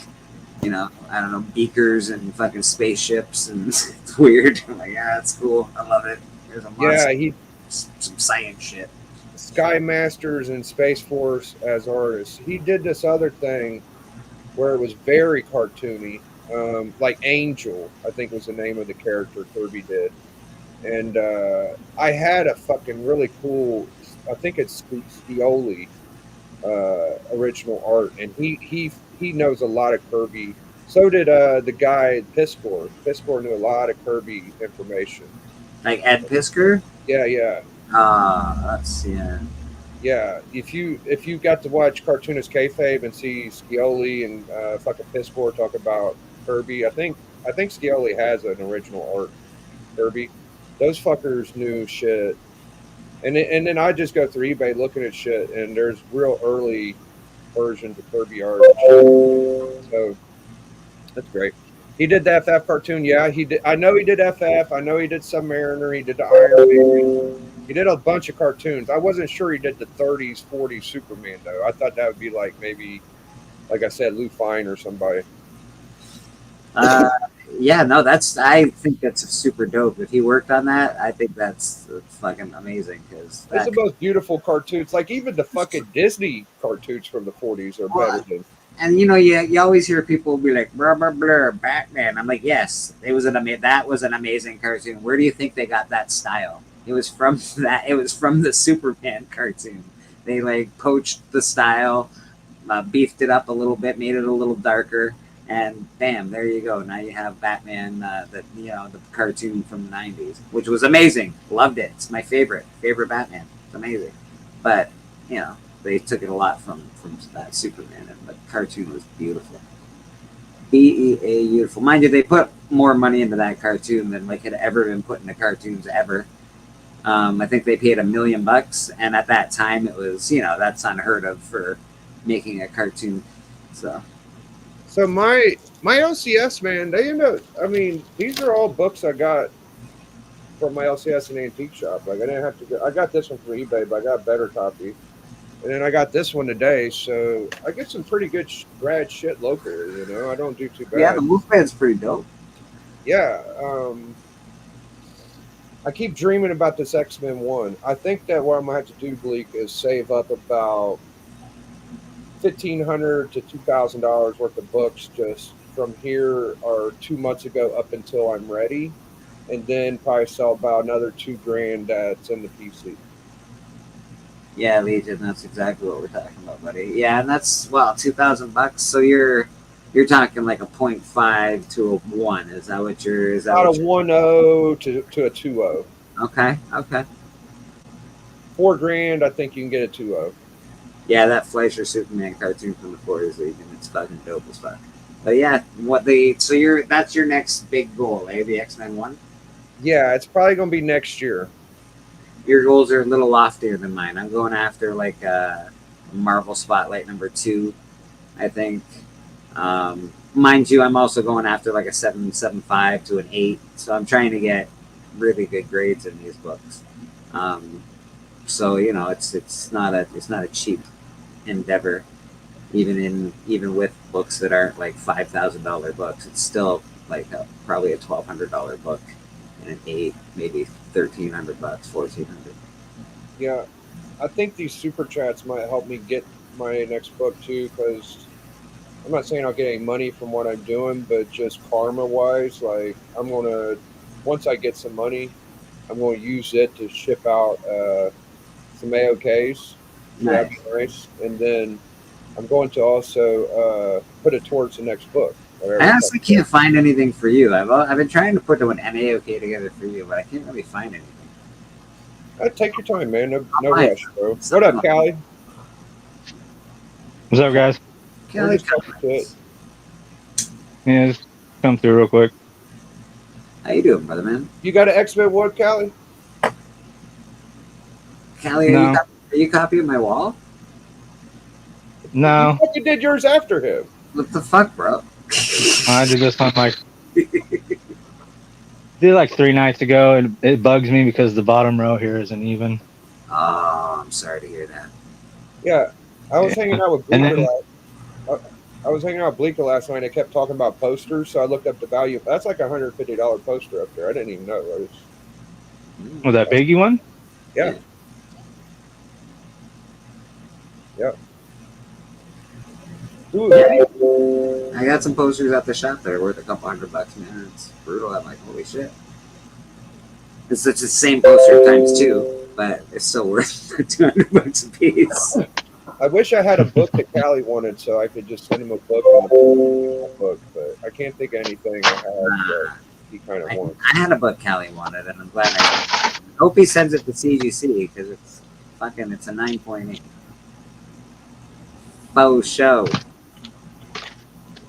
I don't know, beakers and fucking spaceships, and it's weird. I'm like, yeah, that's cool. I love it. There's a monster. Some science shit. Sky Masters and Space Force as artists. He did this other thing where it was very cartoony, like Angel, I think was the name of the character Kirby did. And I had a fucking really cool, I think it's Scioli original art, and he knows a lot of Kirby. So did the guy Piskor. Piskor knew a lot of Kirby information. Like Ed Piskor? Yeah. That's Yeah, if you got to watch Cartoonist Kayfabe and see Scioli and fucking Piskor talk about Kirby, I think Scioli has an original art Kirby. Those fuckers knew shit. And then I just go through eBay looking at shit, and there's real early versions of Kirby art. So that's great. He did the FF cartoon. Yeah, he did. I know he did FF. I know he did Submariner. He did the Iron Man. He did a bunch of cartoons. I wasn't sure he did the 30s, 40s Superman, though. I thought that would be like maybe, like I said, Lou Fine or somebody. Yeah, no, I think that's super dope. If he worked on that, I think that's fucking amazing because It's that. the most beautiful cartoons. Like even the fucking Disney cartoons from the 40s are better than. And you always hear people be like, blah, blah, blah, Batman. I'm like, yes, that was an amazing cartoon. Where do you think they got that style? It was from that. It was from the Superman cartoon. They like poached the style, beefed it up a little bit, made it a little darker, and bam, there you go. Now you have Batman, the cartoon from the '90s, which was amazing. Loved it. It's my favorite Batman. It's amazing, but you know they took it a lot from that Superman, but the cartoon was beautiful. Beautiful. Mind you, they put more money into that cartoon than like had ever been put into cartoons ever. I think they paid $1 million, and at that time it was that's unheard of for making a cartoon. So So my LCS man, they end up. I mean, these are all books I got from my LCS and antique shop. Like I didn't have to. I got this one from eBay, but I got a better copy. And then I got this one today, so I get some pretty good grad shit locally. I don't do too bad. yeah, the Wolfman's pretty dope. Yeah, I keep dreaming about this X-Men 1. I think that what I'm gonna have to do, Bleak, is save up about $1,500 to $2,000 worth of books just from here or 2 months ago up until I'm ready, and then probably sell about another $2,000 that's in the PC. Yeah, Legion. That's exactly what we're talking about, buddy. Yeah, and that's $2,000. So you're talking like a 0.5 to a 1. Is that what you're? Is that About a what you're, 1.0 to a 2.0. Okay. Okay. $4,000, I think you can get a 2.0. Yeah, that Fleischer Superman cartoon from the 40s Legion. It's fucking dope as fuck. But yeah, that's your next big goal, eh? The X-Men 1. Yeah, it's probably gonna be next year. Your goals are a little loftier than mine. I'm going after like Marvel Spotlight #2, I think. Mind you, I'm also going after like a 7.75 to an 8. So I'm trying to get really good grades in these books. So it's not a cheap endeavor. Even with books that aren't like $5,000 books, it's still like probably a $1,200 book and an 8, maybe $1,300, 1,400. Yeah, I think these super chats might help me get my next book too, because I'm not saying I'll get any money from what I'm doing, but just karma wise, like I'm gonna once I get some money, I'm gonna use it to ship out some AOKs. So that'd be nice, and then I'm going to also put it towards the next book. I honestly can't find anything for you. I've been trying to put an AOK together for you, but I can't really find anything. Take your time, man. No rush, bro. What up, Callie? What's up, guys? Kelly, Yeah, just come through real quick. how you doing, brother man? You got an X-Men 1, Callie? Callie, No. are you copying my wall? No, You fucking did yours after him. What the fuck, bro? I did this one did like 3 nights ago, and it bugs me because the bottom row here isn't even. Oh, I'm sorry to hear that. Yeah, I was hanging out with And Bleeker. then- I was hanging out with Bleeker last night. And I kept talking about posters, so I looked up the value. That's like $150 poster up there. I didn't even know. Was that Biggie one? Yeah. Ooh, I got some posters at the shop that are worth a couple $100, man. It's brutal. I'm like, holy shit. It's such the same poster times 2, but it's still worth $200 a piece. I wish I had a book that Callie wanted, so I could just send him a book and a book. But I can't think of anything I have that he kind of wants. I had a book Callie wanted, and I'm glad I hope he sends it to CGC because it's a 9.8. Faux show.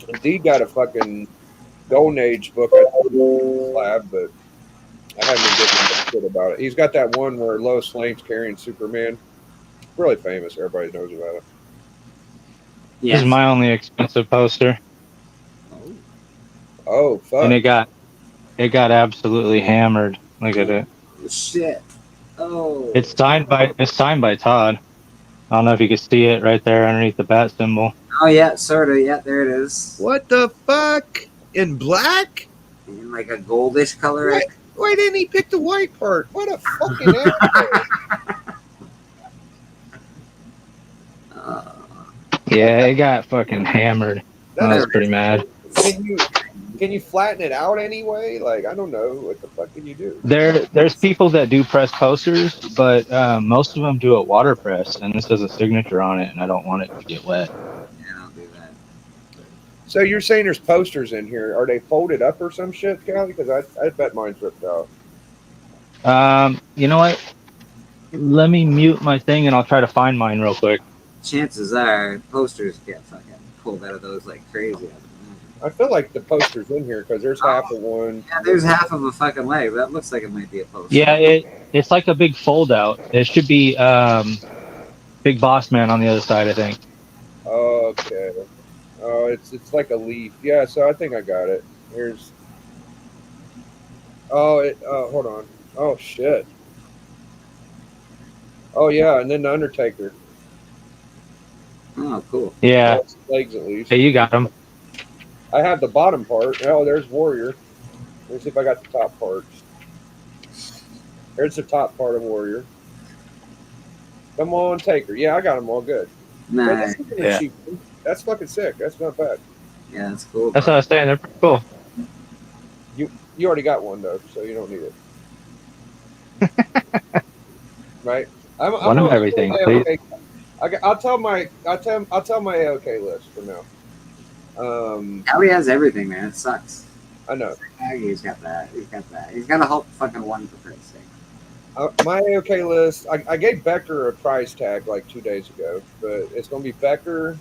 Indeed got a fucking Golden Age book I lab, but I haven't been getting shit about it. He's got that one where Lois Lane's carrying Superman. Really famous. Everybody knows about it. This Yes. is my only expensive poster, Oh, fuck. and it got absolutely hammered. Look at it. Oh, shit. Oh. It's signed by Todd. I don't know if you can see it right there underneath the bat symbol. Oh yeah, sort of. Yeah, there it is. What the fuck? In black? in like a goldish color. Why didn't he pick the white part? What a fucking asshole. Uh, Yeah, it got fucking hammered. I was pretty mad. Can you flatten it out anyway? Like, I don't know. What the fuck can you do? There's people that do press posters, but most of them do it waterpress, and this has a signature on it, and I don't want it to get wet. yeah, I'll do that. So you're saying there's posters in here? Are they folded up or some shit, Callie? Because I bet mine's ripped out. You know what? Let me mute my thing, and I'll try to find mine real quick. Chances are posters get fucking pulled out of those like crazy. I feel like the poster's in here because there's half of one. Yeah, there's half of a fucking leg. That looks like it might be a poster. Yeah, it's like a big fold out. It should be Big Boss Man on the other side, I think. Okay. Oh, it's like a leaf. Yeah, so I think I got it. Here's. Oh, hold on. Oh shit. Oh yeah, and then the Undertaker. Oh, cool. Yeah. Legs at least. Hey, you got them. I have the bottom part. Oh, there's Warrior. Let's see if I got the top part. There's the top part of Warrior. Come on, Taker. Yeah, I got them all good. Nice. Yeah. That's fucking sick. That's not bad. Yeah, that's cool. That's what I was saying. They're pretty cool. You already got one though, so you don't need it. Right? I'm One of everything, please. Okay. I'll tell my AOK list for now. Ellie has everything, man. It sucks. I know. He's got that. He's got that. He's got a whole fucking one for Christ's sake. My AOK list. I gave Becker a prize tag like 2 days ago, but it's gonna be Becker,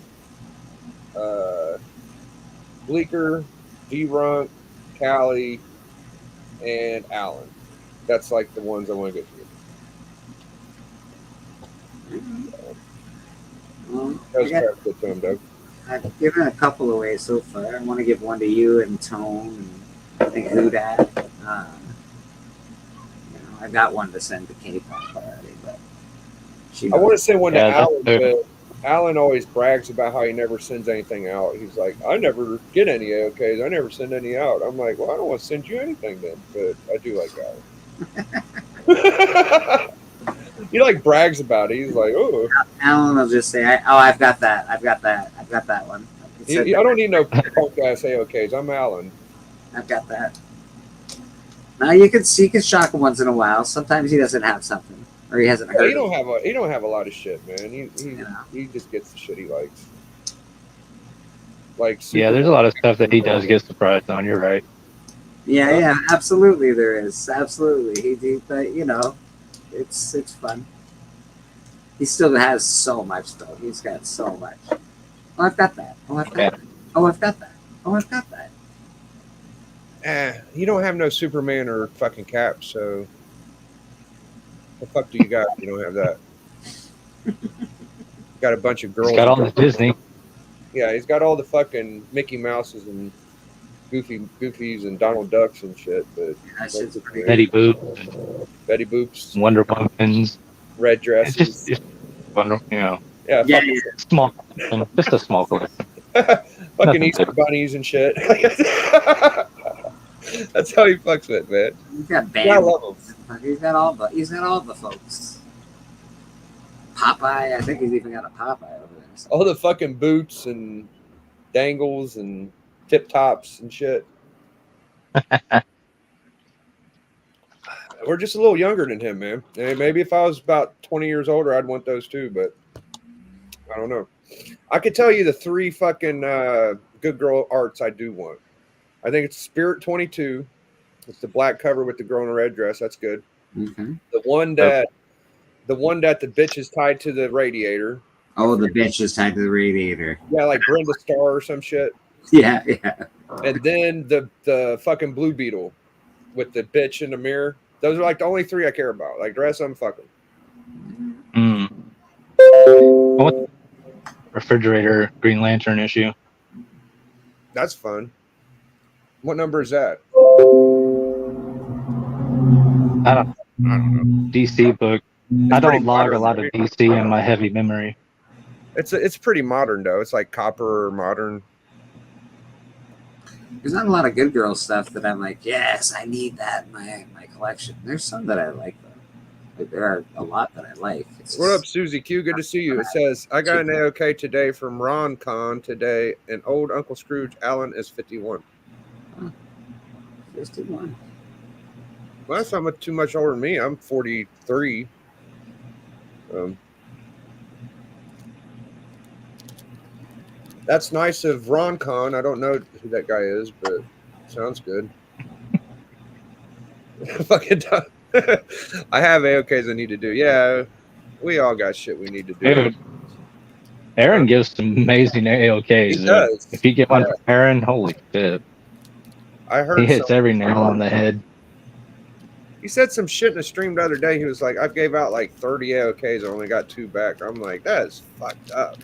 Bleeker, D-Runk, Callie, and Allen. That's like the ones I want to get to. Well, That was good to him, Doug. I've given a couple away so far. I want to give one to you and Tone and I think Hoodat. I got one to send to K-Pop already, but I want to send one to Allen, good. but Allen always brags about how he never sends anything out. He's like, I never get any AOKs. I never send any out. I'm like, well, I don't want to send you anything then, but I do like Allen. He like brags about it. He's like, oh. Alan will just say, I've got that. I've got that one. I don't need no punk ass AOKs. I'm Allen. I've got that. Now you can shock him once in a while. Sometimes he doesn't have something, or he hasn't heard. He don't have a lot of shit, man. He just gets the shit he likes. Like Yeah, there's a lot of stuff that he does get surprised on. You're right. Yeah, absolutely. There is absolutely. But it's fun. He still has so much though. He's got so much. Oh, I've got that. Oh, I've got that. Oh, I've got that. Oh, I've got that. You don't have no Superman or fucking Cap, so the fuck do you got if you don't have that? Got a bunch of girls. He's got all the Disney. Yeah, he's got all the fucking Mickey Mouses and Goofies and Donald Ducks and shit. But That shit's pretty Betty Boop, Betty Boops, Wonder Womans. red It's dresses. just Wonder, Yeah, Yeah, small, just a small collection. fucking Easter bunnies and shit. That's how he fucks with, man. He's got Yeah, I bands. love him. He's got all the folks. Popeye, I think he's even got a Popeye over there. So. All the fucking boots and dangles and tip tops and shit. We're just a little younger than him, man. And maybe if I was about 20 years older, I'd want those too, but I don't know. I could tell you the 3 fucking good girl arts I do want. I think it's Spirit 22. It's the black cover with the girl in a red dress. That's good. Mm-hmm. The one that the bitch is tied to the radiator. Oh, the bitch is tied to the radiator. Yeah, like Brenda Starr or some shit. Yeah. And then the fucking Blue Beetle with the bitch in the mirror. Those are like the only 3 I care about. Like the rest I'm fucking. What refrigerator Green Lantern issue? That's fun. What number is that? I don't know. DC book. I don't log a lot of DC in my heavy memory. It's pretty modern though. It's like copper or modern. There's not a lot of good girl stuff that I'm like, yes, I need that in my collection. There's some that I like though. Like, there are a lot that I like. It's What up, just, Susie Q? Good to see you. It says, I got an AOK today from Ron Con today, and old Uncle Scrooge Allen is 51. just one. Well, that's not much, too much older than me. I'm 43. That's nice of Ron Con. I don't know who that guy is, but sounds good. Fucking dumb. I have AOKs I need to do. Yeah, we all got shit we need to do. Dude, Aaron gives some amazing AOKs. He Dude. does. If you get one from Aaron, holy shit. I heard He hits some- every nail on the head. He said some shit in a stream the other day. He was like, I gave out like 30 AOKs. I only got 2 back. I'm like, that is fucked up.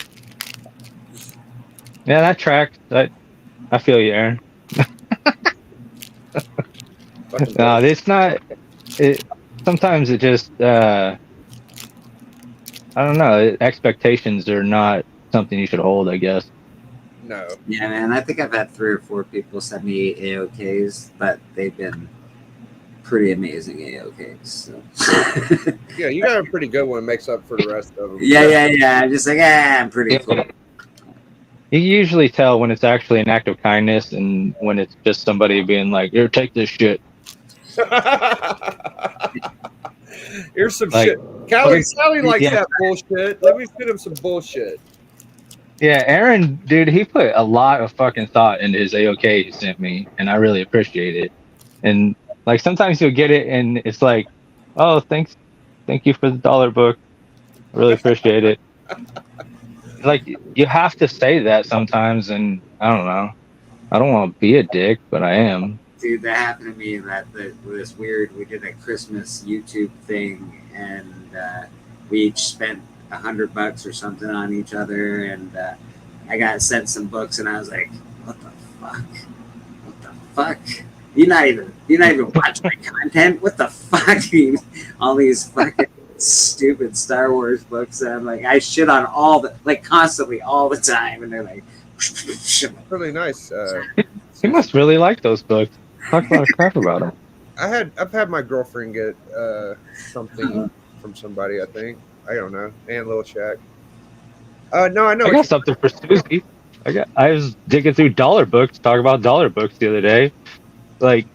Yeah, that tracks. I feel you, Aaron. Fucking No, it's not. Sometimes it just. I don't know. Expectations are not something you should hold, I guess. no. Yeah, man. I think I've had 3 or 4 people send me AOKs, but they've been pretty amazing AOKs. So. Yeah, you got a pretty good one. Makes up for the rest of them. Yeah. I'm just like, I'm pretty cool. You usually tell when it's actually an act of kindness and when it's just somebody being like, "Here, take this shit." Here's some Like, shit. Sally likes yeah. that bullshit. Let me send him some bullshit. Yeah, Aaron, dude, he put a lot of fucking thought into his AOK he sent me, and I really appreciate it. And like sometimes you'll get it, and it's like, "Oh, thank you for the $1 book. I really appreciate it." Like you have to say that sometimes, and I don't know. I don't want to be a dick, but I am. Dude, that happened to me. That was weird. We did a Christmas YouTube thing, and we each spent $100 or something on each other. And I got sent some books, and I was like, "What the fuck? What the fuck? You're not even watching my content. What the fuck? All these fucking stupid Star Wars books." And I'm like, I shit on all the constantly all the time, and they're like, Really nice. You must really like those books. Talk a lot of crap about them. I've had my girlfriend get something from somebody. I think I don't know. And Lil Shack. No, I know. I got something for Susie. I was digging through $1 books, talking about $1 books the other day. Like,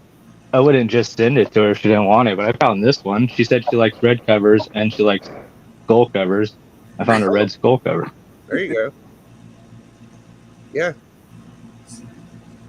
I wouldn't just send it to her if she didn't want it, but I found this one. She said she likes red covers and she likes skull covers. I found a red skull cover. There you go. Yeah.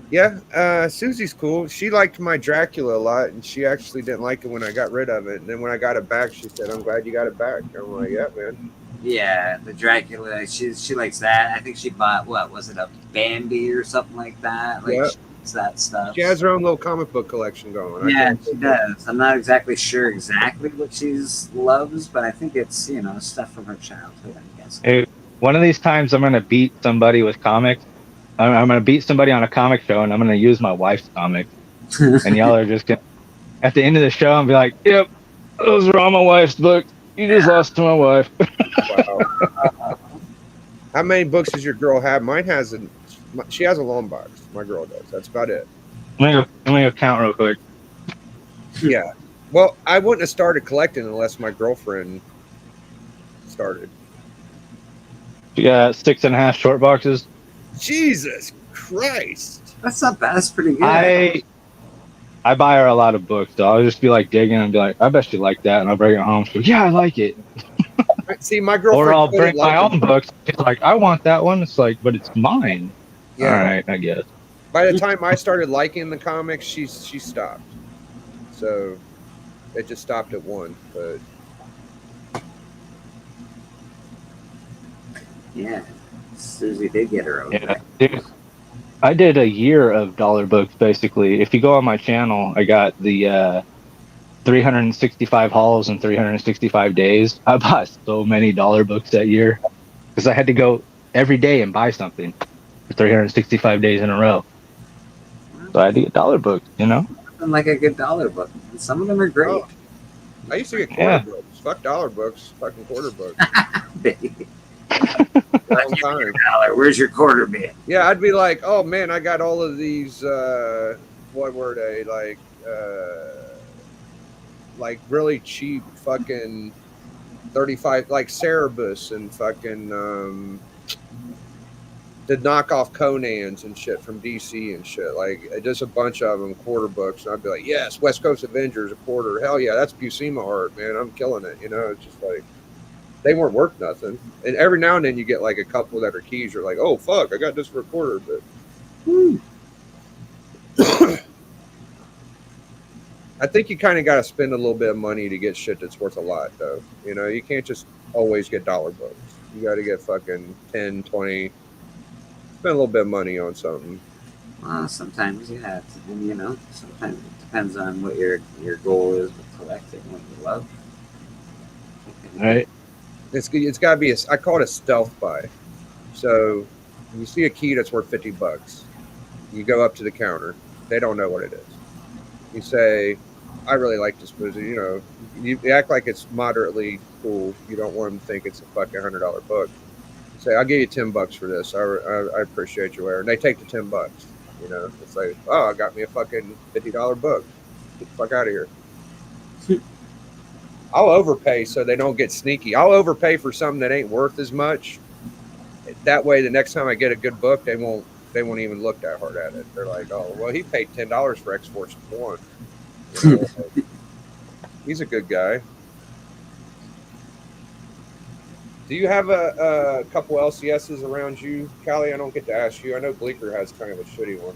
Yeah, Susie's cool. She liked my Dracula a lot, and she actually didn't like it when I got rid of it. And then when I got it back, she said, "I'm glad you got it back." I'm like, "Yeah, man." Yeah, the Dracula. She likes that. I think she bought, what was it, a Bambi or something like that. Like, Yeah. she likes that stuff. She has her own little comic book collection going. Yeah, she does. I'm not exactly sure exactly what she loves, but I think it's stuff from her childhood. I'm guessing. Hey, one of these times I'm going to beat somebody with comics. I'm going to beat somebody on a comic show, and I'm going to use my wife's comics. And y'all are just going to, at the end of the show, I'll be like, "Yep, those are all my wife's books. You just lost to my wife." Wow. How many books does your girl have? Mine has she has a long box. My girl does. That's about it. Let me go count real quick. Yeah. Well, I wouldn't have started collecting unless my girlfriend started. You got 6.5 short boxes. Jesus Christ. That's not bad. That's pretty good. I buy her a lot of books, so I'll just be like digging and be like, "I bet you like that," and I'll bring it home. She'll go, "Yeah, I like it." See, my girlfriend. Or I'll bring couldn't my like own books. She's like, "I want that one." It's like, but it's mine. Yeah. All right, I guess. By the time I started liking the comics, she stopped. So it just stopped at 1. But Yeah, Susie did get her own. Yeah, dude. I did a year of $1 books basically. If you go on my channel, I got the 365 hauls in 365 days. I bought so many $1 books that year because I had to go every day and buy something for 365 days in a row. So I had to get $1 books, Nothing like a good $1 book. Some of them are great. Oh, I used to get quarter Yeah. books. Fuck $1 books. Fucking quarter books. Long time. Where's your quarter bit? Yeah, I'd be like, oh man, I got all of these. What were they like really cheap fucking 35 like Cerebus and fucking the knockoff Conans and shit from DC and shit, like just a bunch of them quarter books, and I'd be like, yes, West Coast Avengers a quarter, hell yeah, that's Buscema art, man, I'm killing it, you know. It's just like they weren't worth nothing, and every now and then you get like a couple that are keys, you're like, oh fuck, I got this for a quarter, but I think you kind of got to spend a little bit of money to get shit that's worth a lot, though. You know, you can't just always get dollar books. You got to get fucking 10, 20, spend a little bit of money on something. Well, sometimes you have to, and you know, sometimes it depends on what your goal is with collecting, what you love. Right. It's got to be I call it a stealth buy. So you see a key that's worth $50. You go up to the counter. They don't know what it is. You say, I really like this movie. You know, you act like it's moderately cool. You don't want them to think it's a fucking $100 book. You say, I'll give you $10 for this. I appreciate your wear. And they take the $10. You know, it's like, oh, I got me a fucking $50 book. Get the fuck out of here. I'll overpay so they don't get sneaky. I'll overpay for something that ain't worth as much. That way, the next time I get a good book, they won't even look that hard at it. They're like, oh, well, he paid $10 for X-Force 1. You know, like, he's a good guy. Do you have a couple LCSs around you, Callie? I don't get to ask you. I know Bleecker has kind of a shitty one.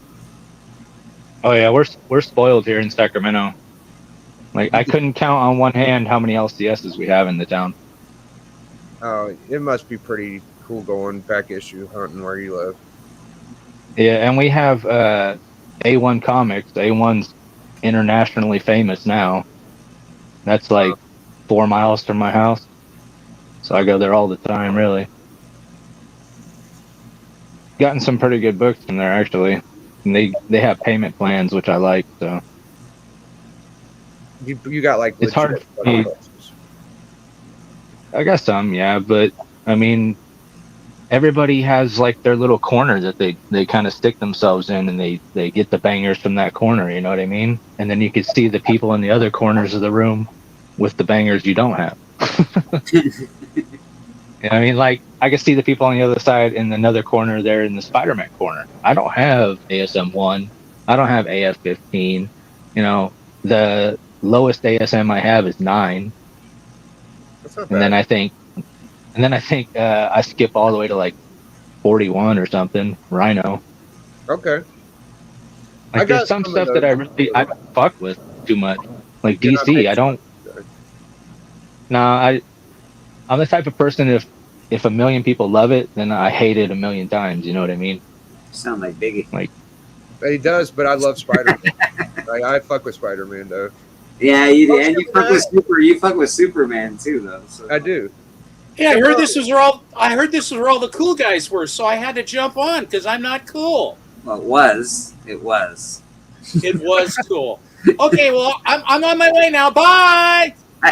Oh yeah, we're spoiled here in Sacramento. Like I couldn't count on one hand how many LCSs we have in the town. Oh, it must be pretty cool going back issue hunting where you live. Yeah, and we have A1 Comics. A1's internationally famous now. That's like 4 miles from my house. So I go there all the time, really. Gotten some pretty good books from there, actually. And they have payment plans, which I like, so. You got like It's hard legit for me. places. I got some, yeah, but I mean, everybody has like their little corner that they kind of stick themselves in, and they get the bangers from that corner, you know what I mean? And then you can see the people in the other corners of the room with the bangers you don't have. You know what I mean? Like I can see the people on the other side in another corner there in the Spider-Man corner. I don't have ASM 1. I don't have AF 15. You know, the lowest ASM I have is 9. That's not And bad. then I think I skip all the way to like 41 or something. Rhino. Okay. I Like got there's some some of stuff those. that I don't fuck with too much. Like You're not DC, big I don't. fans. No, I'm the type of person if a million people love it, then I hate it a million times. You know what I mean? Sound like Biggie. Like He does, but I love Spider-Man. Like, I fuck with Spider-Man though. Yeah, you do. Love And you fuck with You fuck with Superman too, though. So. I do. Yeah, I heard this was where all the cool guys were, so I had to jump on because I'm not cool. Well, it was. It was cool. Okay, well, I'm on my way now. Bye. We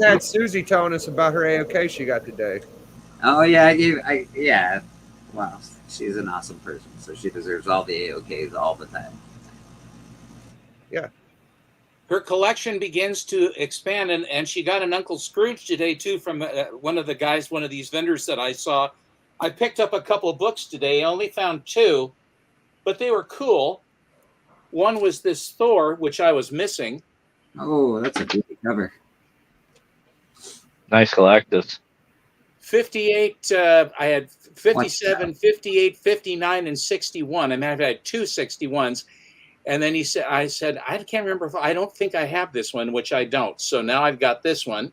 had Susie telling us about her AOK she got today. Oh yeah, wow, she's an awesome person, so she deserves all the AOKs all the time. Yeah. Her collection begins to expand, and she got an Uncle Scrooge today too from one of these vendors that I saw. I picked up a couple of books today. I only found 2, but they were cool. One was this Thor, which I was missing. Oh, that's a good cover. nice collectors. 58, I had 57, 58, 59, and 61. I mean, I've had 2 61s. And then I said, I can't remember I don't think I have this one, which I don't. So now I've got this one.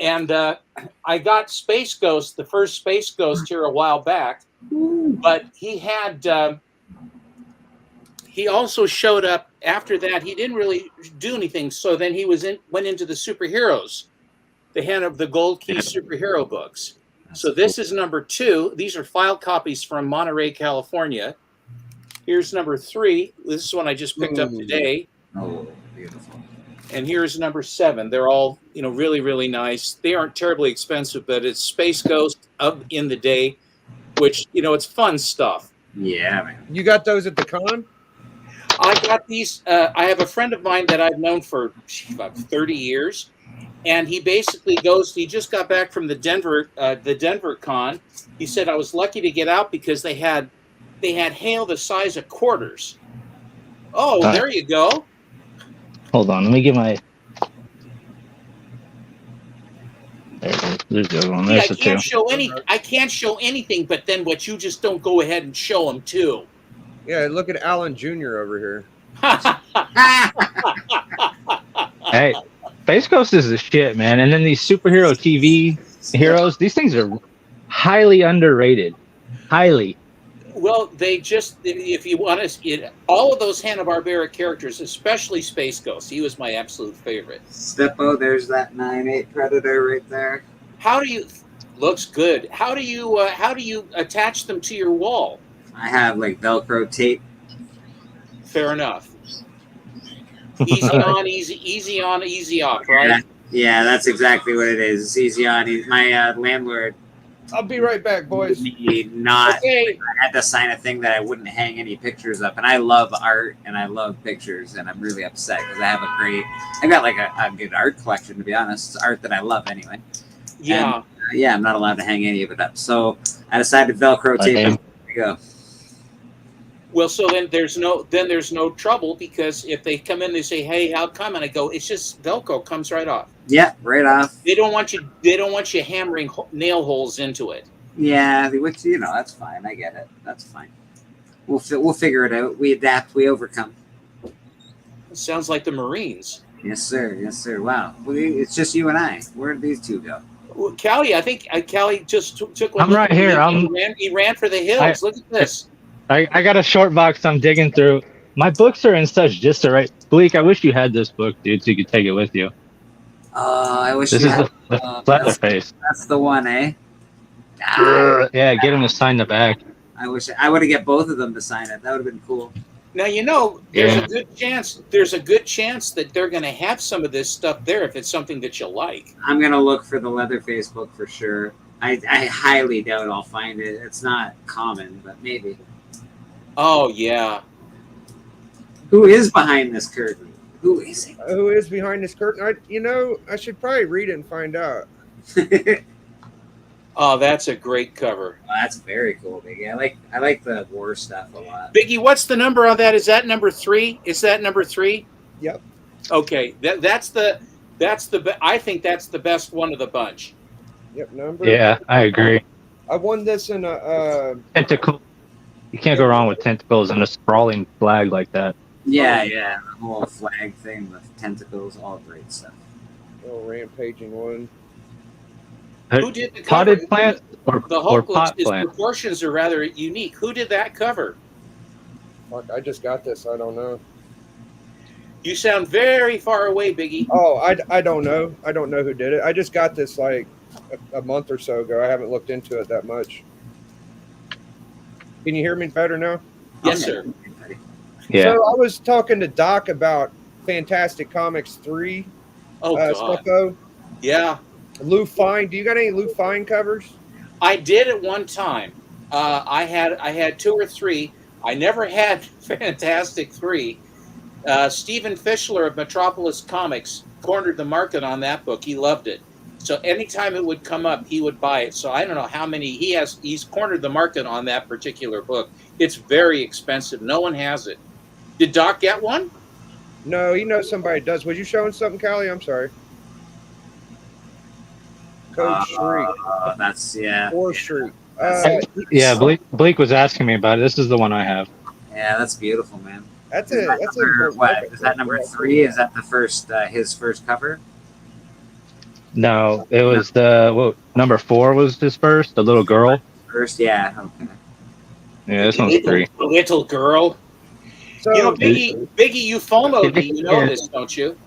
And I got Space Ghost, the first Space Ghost here a while back. But he had, he also showed up after that. He didn't really do anything. So then he went into the superheroes. They had the Gold Key superhero books. So this is number 2. These are file copies from Monterey, California. Here's number 3. This is one I just picked up today. Oh, beautiful. And here's number 7. They're all, really, really nice. They aren't terribly expensive, but it's Space Ghost up in the day, which, it's fun stuff. Yeah, man. You got those at the con? I got these. I have a friend of mine that I've known for about 30 years, and he basically goes. He just got back from the Denver con. He said I was lucky to get out because they had hail the size of quarters. Oh, there you go. Hold on, let me get my. There's the other one. There's the two. I can't show anything, but then what you just don't go ahead and show them too. Yeah, look at Alan Jr. over here. Hey, Space Ghost is the shit, man. And then these superhero TV heroes, these things are highly underrated. Highly. Well, if you want to, all of those Hanna-Barbera characters, especially Space Ghost, he was my absolute favorite. Steppo, there's that 9/8 Predator right there. Looks good. How do you attach them to your wall? I have like Velcro tape. Fair enough. Easy on, easy on, easy off, right? Yeah, that's exactly what it is. It's easy on. My landlord. I'll be right back, boys. I had to sign a thing that I wouldn't hang any pictures up, and I love art and I love pictures, and I'm really upset because I got like a good art collection, to be honest. It's art that I love anyway. Yeah. And, I'm not allowed to hang any of it up, so I decided to Velcro tape. There we go. Well, so then there's no trouble, because if they come in, they say, "Hey, how come?" And I go, "It's just Velcro, comes right off." Yeah, right off. They don't want you hammering nail holes into it. Yeah, which that's fine. I get it. That's fine. We'll figure it out. We adapt. We overcome. It sounds like the Marines. Yes, sir. Yes, sir. Wow. It's just you and I. Where did these two go? Well, Callie, I think Callie just took one. I'm right here. He ran for the hills. Look at this. I got a short box I'm digging through. My books are in such disarray. Bleak, I wish you had this book, dude, so you could take it with you. I wish this you is had, the Leatherface. That's the one, eh? Yeah, get him to sign the back. I wish I would have get both of them to sign it. That would have been cool. Now there's a good chance. There's a good chance that they're going to have some of this stuff there if it's something that you like. I'm gonna look for the Leatherface book for sure. I highly doubt I'll find it. It's not common, but maybe. Oh yeah. Who is behind this curtain? Who is it? Who is behind this curtain? I should probably read it and find out. Oh, that's a great cover. Oh, that's very cool, Biggie. I like the war stuff a lot. Biggie, what's the number on that? Is that number 3? Is that number 3? Yep. Okay, I think that's the best one of the bunch. Yep, number. Yeah, I agree. I won this in a tentacle. You can't go wrong with tentacles and a sprawling flag like that. Yeah, the whole flag thing with tentacles, all great stuff. little rampaging one. Who did the cover? Potted plant or pot his plant? proportions are rather unique. Who did that cover? Fuck, I just got this. I don't know. You sound very far away, Biggie. Oh, I don't know. I don't know who did it. I just got this like a month or so ago. I haven't looked into it that much. Can you hear me better now? Yes, sir. Yeah. So I was talking to Doc about Fantastic Comics 3. Oh, God. Stuffo. Yeah. Lou Fine. Do you got any Lou Fine covers? I did at one time. I had 2 or 3. I never had Fantastic 3. Stephen Fischler of Metropolis Comics cornered the market on that book. He loved it. So anytime it would come up, he would buy it. So I don't know how many he's cornered the market on that particular book. It's very expensive. No one has it. Did Doc get one? No, he knows somebody does. Was you showing something, Callie? I'm sorry. Code Shriek. That's, yeah. Or Shriek. Yeah, Blake was asking me about it. This is the one I have. Yeah, that's beautiful, man. That's Is it. that That's number, a what? Is that number 3? Is that the first his first cover? No, it was number 4 was his first, the little girl. First, yeah. Okay. Yeah, this one's 3. Little girl. So, Biggie, you FOMO'd me. You know this, don't you?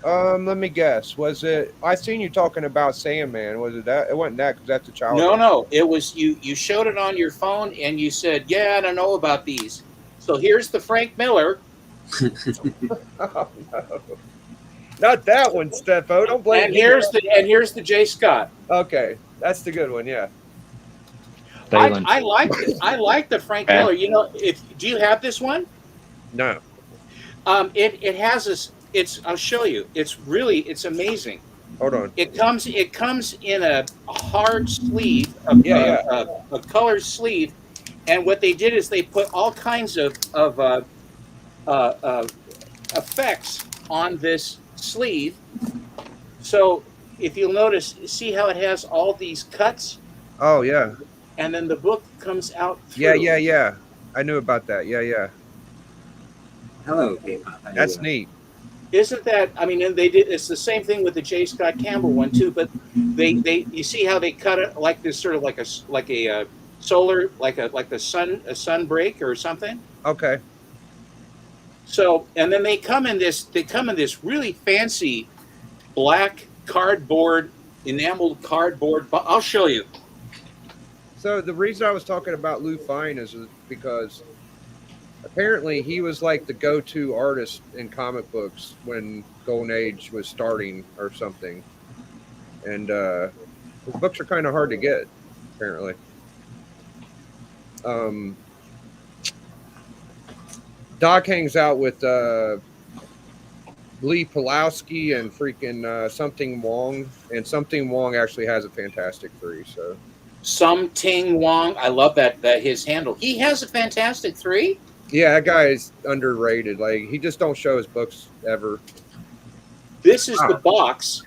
let me guess. Was it? I seen you talking about Sandman. Was it that? It wasn't that because that's a child. No. It was you. You showed it on your phone and you said, "Yeah, I don't know about these." So here's the Frank Miller. Oh, no. Not that one, Steffo. Don't blame And me. here's the J. Scott. Okay, that's the good one. Yeah. Phelan. I like the Frank Okay. Miller. Do you have this one? No. It has this. I'll show you. It's amazing. Hold on. It comes in a hard sleeve, Yeah, a colored sleeve, and what they did is they put all kinds of effects on this sleeve. So if you'll notice, see how it has all these cuts, Oh yeah. and then the book comes out through. Yeah. I knew about that. Yeah. Hello, K-pop. How you That's doing? neat. Isn't that? I mean, and they did. It's the same thing with the J. Scott Campbell one too. But you see how they cut it like this, sort of like a solar, like a sun break or something. Okay. So, and then they come in this really fancy black cardboard, enameled cardboard. But I'll show you. So the reason I was talking about Lou Fine is because apparently he was like the go-to artist in comic books when Golden Age was starting or something. And his books are kind of hard to get, apparently. Doc hangs out with Lee Pulowski and freaking Something Wong, and Something Wong actually has a Fantastic 3. So Ting Wong, I love that his handle. He has a Fantastic 3. yeah, that guy is underrated. Like he just don't show his books ever. This is the box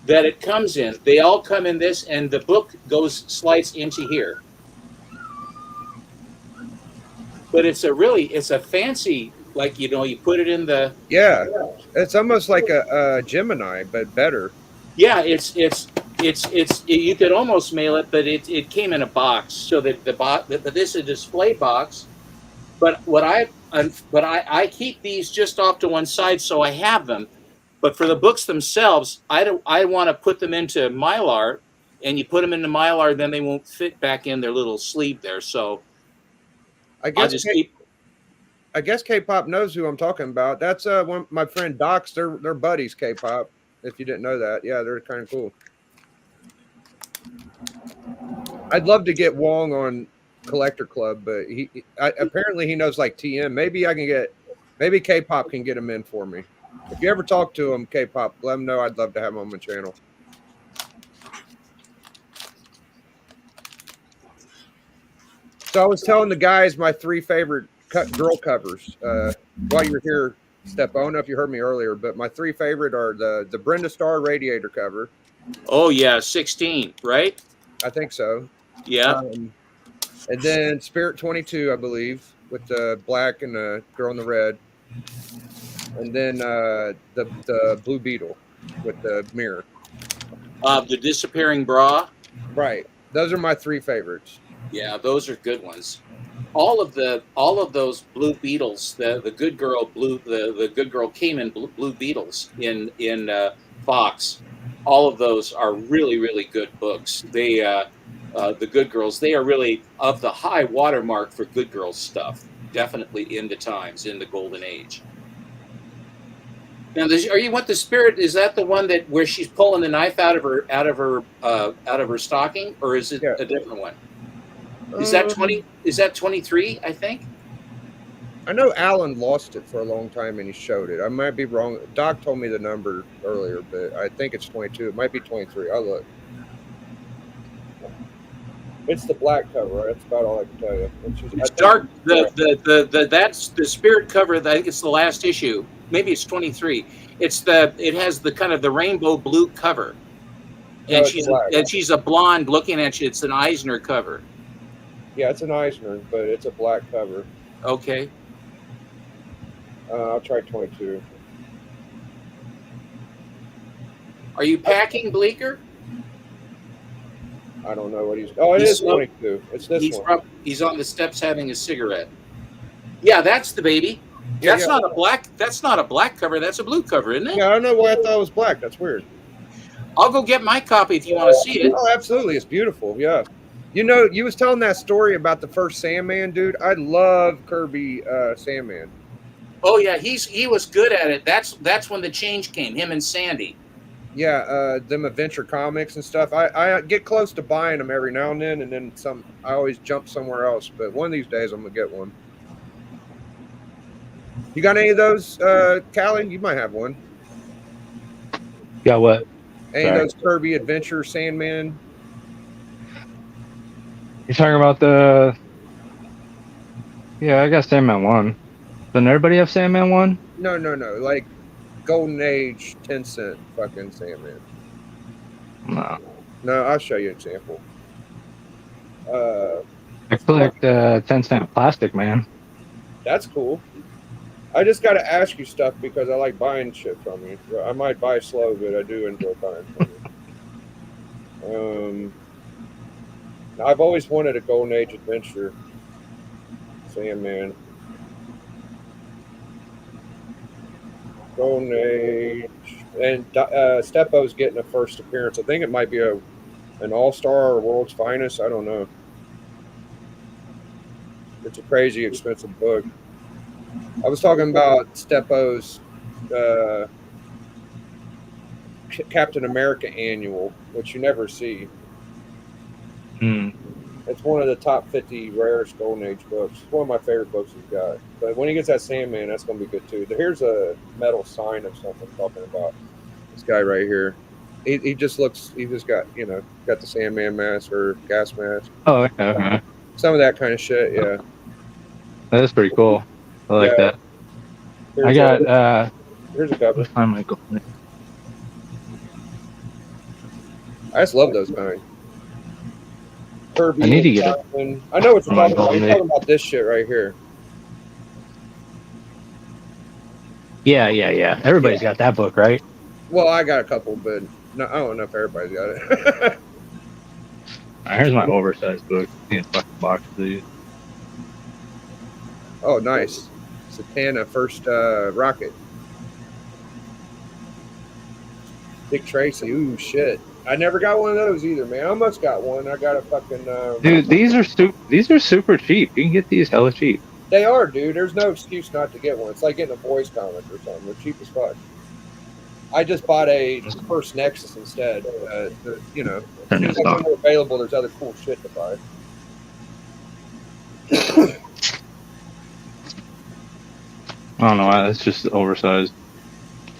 that it comes in. They all come in this, and the book slides into here. But it's a fancy, like, you put it in the. Yeah, it's almost like a Gemini, but better. Yeah, it's you could almost mail it, but it came in a box, so that this is a display box. But I keep these just off to one side, so I have them. But for the books themselves, I want to put them into Mylar, and you put them into Mylar, then they won't fit back in their little sleeve there. So I I'll guess just keep. I guess K-pop knows who I'm talking about. That's my friend Doc's. They're buddies. K-pop. If you didn't know that, yeah, they're kind of cool. I'd love to get Wong on Collector Club, but apparently he knows like TM. Maybe K-pop can get him in for me. If you ever talk to him, K-pop, let him know. I'd love to have him on my channel. So I was telling the guys my 3 favorite girl covers while you're here, Step. I don't know if you heard me earlier, but my 3 favorite are the Brenda Starr Radiator cover. Oh yeah, 16, right? I think so. Yeah. And then Spirit 22, I believe, with the black and the girl in the red. And then the Blue Beetle with the mirror. The Disappearing Bra. Right. Those are my 3 favorites. Yeah, those are good ones. All of those Blue Beetles, the Good Girl Blue, the Good Girl Cayman Blue Beetles in Fox. All of those are really, really good books. They the Good Girls, they are really of the high watermark for Good Girls stuff. Definitely in the times, in the golden age. Now, are you what the Spirit? Is that the one where she's pulling the knife out of her stocking, or is it a different one? Is that 20? Is that 23? I think. I know Alan lost it for a long time and he showed it. I might be wrong. Doc told me the number earlier, but I think it's 22. It might be 23. I'll look. It's the black cover. That's about all I can tell you. It's dark. That's the Spirit cover. I think it's the last issue. Maybe it's 23. It has the kind of the rainbow blue cover, and she's a blonde looking at you. It's an Eisner cover. Yeah, it's an Eisner, but it's a black cover. Okay. I'll try 22. Are you packing, Bleecker? I don't know what he's. Oh, it is 22. It's this one. He's on the steps having a cigarette. Yeah, that's the baby. That's not a black. That's not a black cover. That's a blue cover, isn't it? Yeah, I don't know why I thought it was black. That's weird. I'll go get my copy if you want to see it. Oh, absolutely. It's beautiful. Yeah. You know, you was telling that story about the first Sandman, dude. I love Kirby Sandman. Oh yeah, he was good at it. That's when the change came. Him and Sandy. Yeah, them adventure comics and stuff. I get close to buying them every now and then some. I always jump somewhere else. But one of these days, I'm gonna get one. You got any of those, Callie? You might have one. Got what? Any of Sorry. those Kirby Adventure Sandman? You're talking about the? Yeah, I got Sandman 1. Doesn't everybody have Sandman 1? No. Like Golden Age 10-cent fucking Sandman. No. No, I'll show you an example. I collect 10-cent Plastic Man. That's cool. I just got to ask you stuff because I like buying shit from you. I might buy slow, but I do enjoy buying from you. I've always wanted a Golden Age adventure. Sandman. Golden Age. And Steppo's getting a first appearance. I think it might be an all-star or world's finest. I don't know. It's a crazy expensive book. I was talking about Steppo's Captain America annual, which you never see. Hmm. It's one of the top 50 rarest Golden Age books. It's one of my favorite books he's got. But when he gets that Sandman, that's going to be good too. Here's a metal sign of something talking about this guy right here. He just looks, he just got, got the Sandman mask or gas mask. Oh, okay. Some of that kind of shit, yeah. That's pretty cool. I like that. I got, here's a cover. find my Golden Age. I just love those kind. Kirby. I need to get it. I know what you're talking about. You're talking about this shit right here. Yeah. Everybody's got that book, right? Well, I got a couple, but no, I don't know if everybody's got it. Here's my oversized book. In fucking box, dude. Oh, nice. Satana First Rocket. Dick Tracy. Ooh, shit. I never got one of those either, man. I almost got one. I got a fucking. Dude, these are super cheap. You can get these hella cheap. They are, dude. There's no excuse not to get one. It's like getting a boys comic or something. They're cheap as fuck. I just bought a First Nexus instead. As soon as they're more available, there's other cool shit to buy. I don't know why. It's just oversized.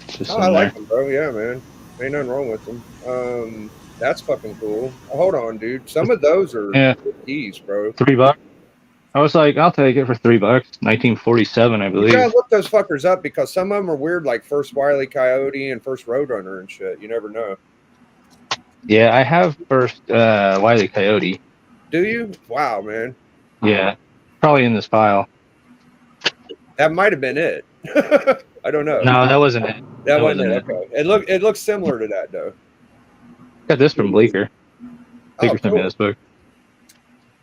It's just I like them, bro. Yeah, man. Ain't nothing wrong with them. That's fucking cool. Hold on, dude. Some of those are keys, bro. $3. I was like, I'll take it for $3. 1947, I believe. You gotta look those fuckers up because some of them are weird, like First Wile E. Coyote and First Roadrunner and shit. You never know. Yeah, I have First Wile E. Coyote. Do you? Wow, man. Yeah, probably in this file. That might have been it. I don't know. No, that wasn't it. That wasn't it. Okay. It looks similar to that though. Got this from Bleeker. Bleeker sent me this book.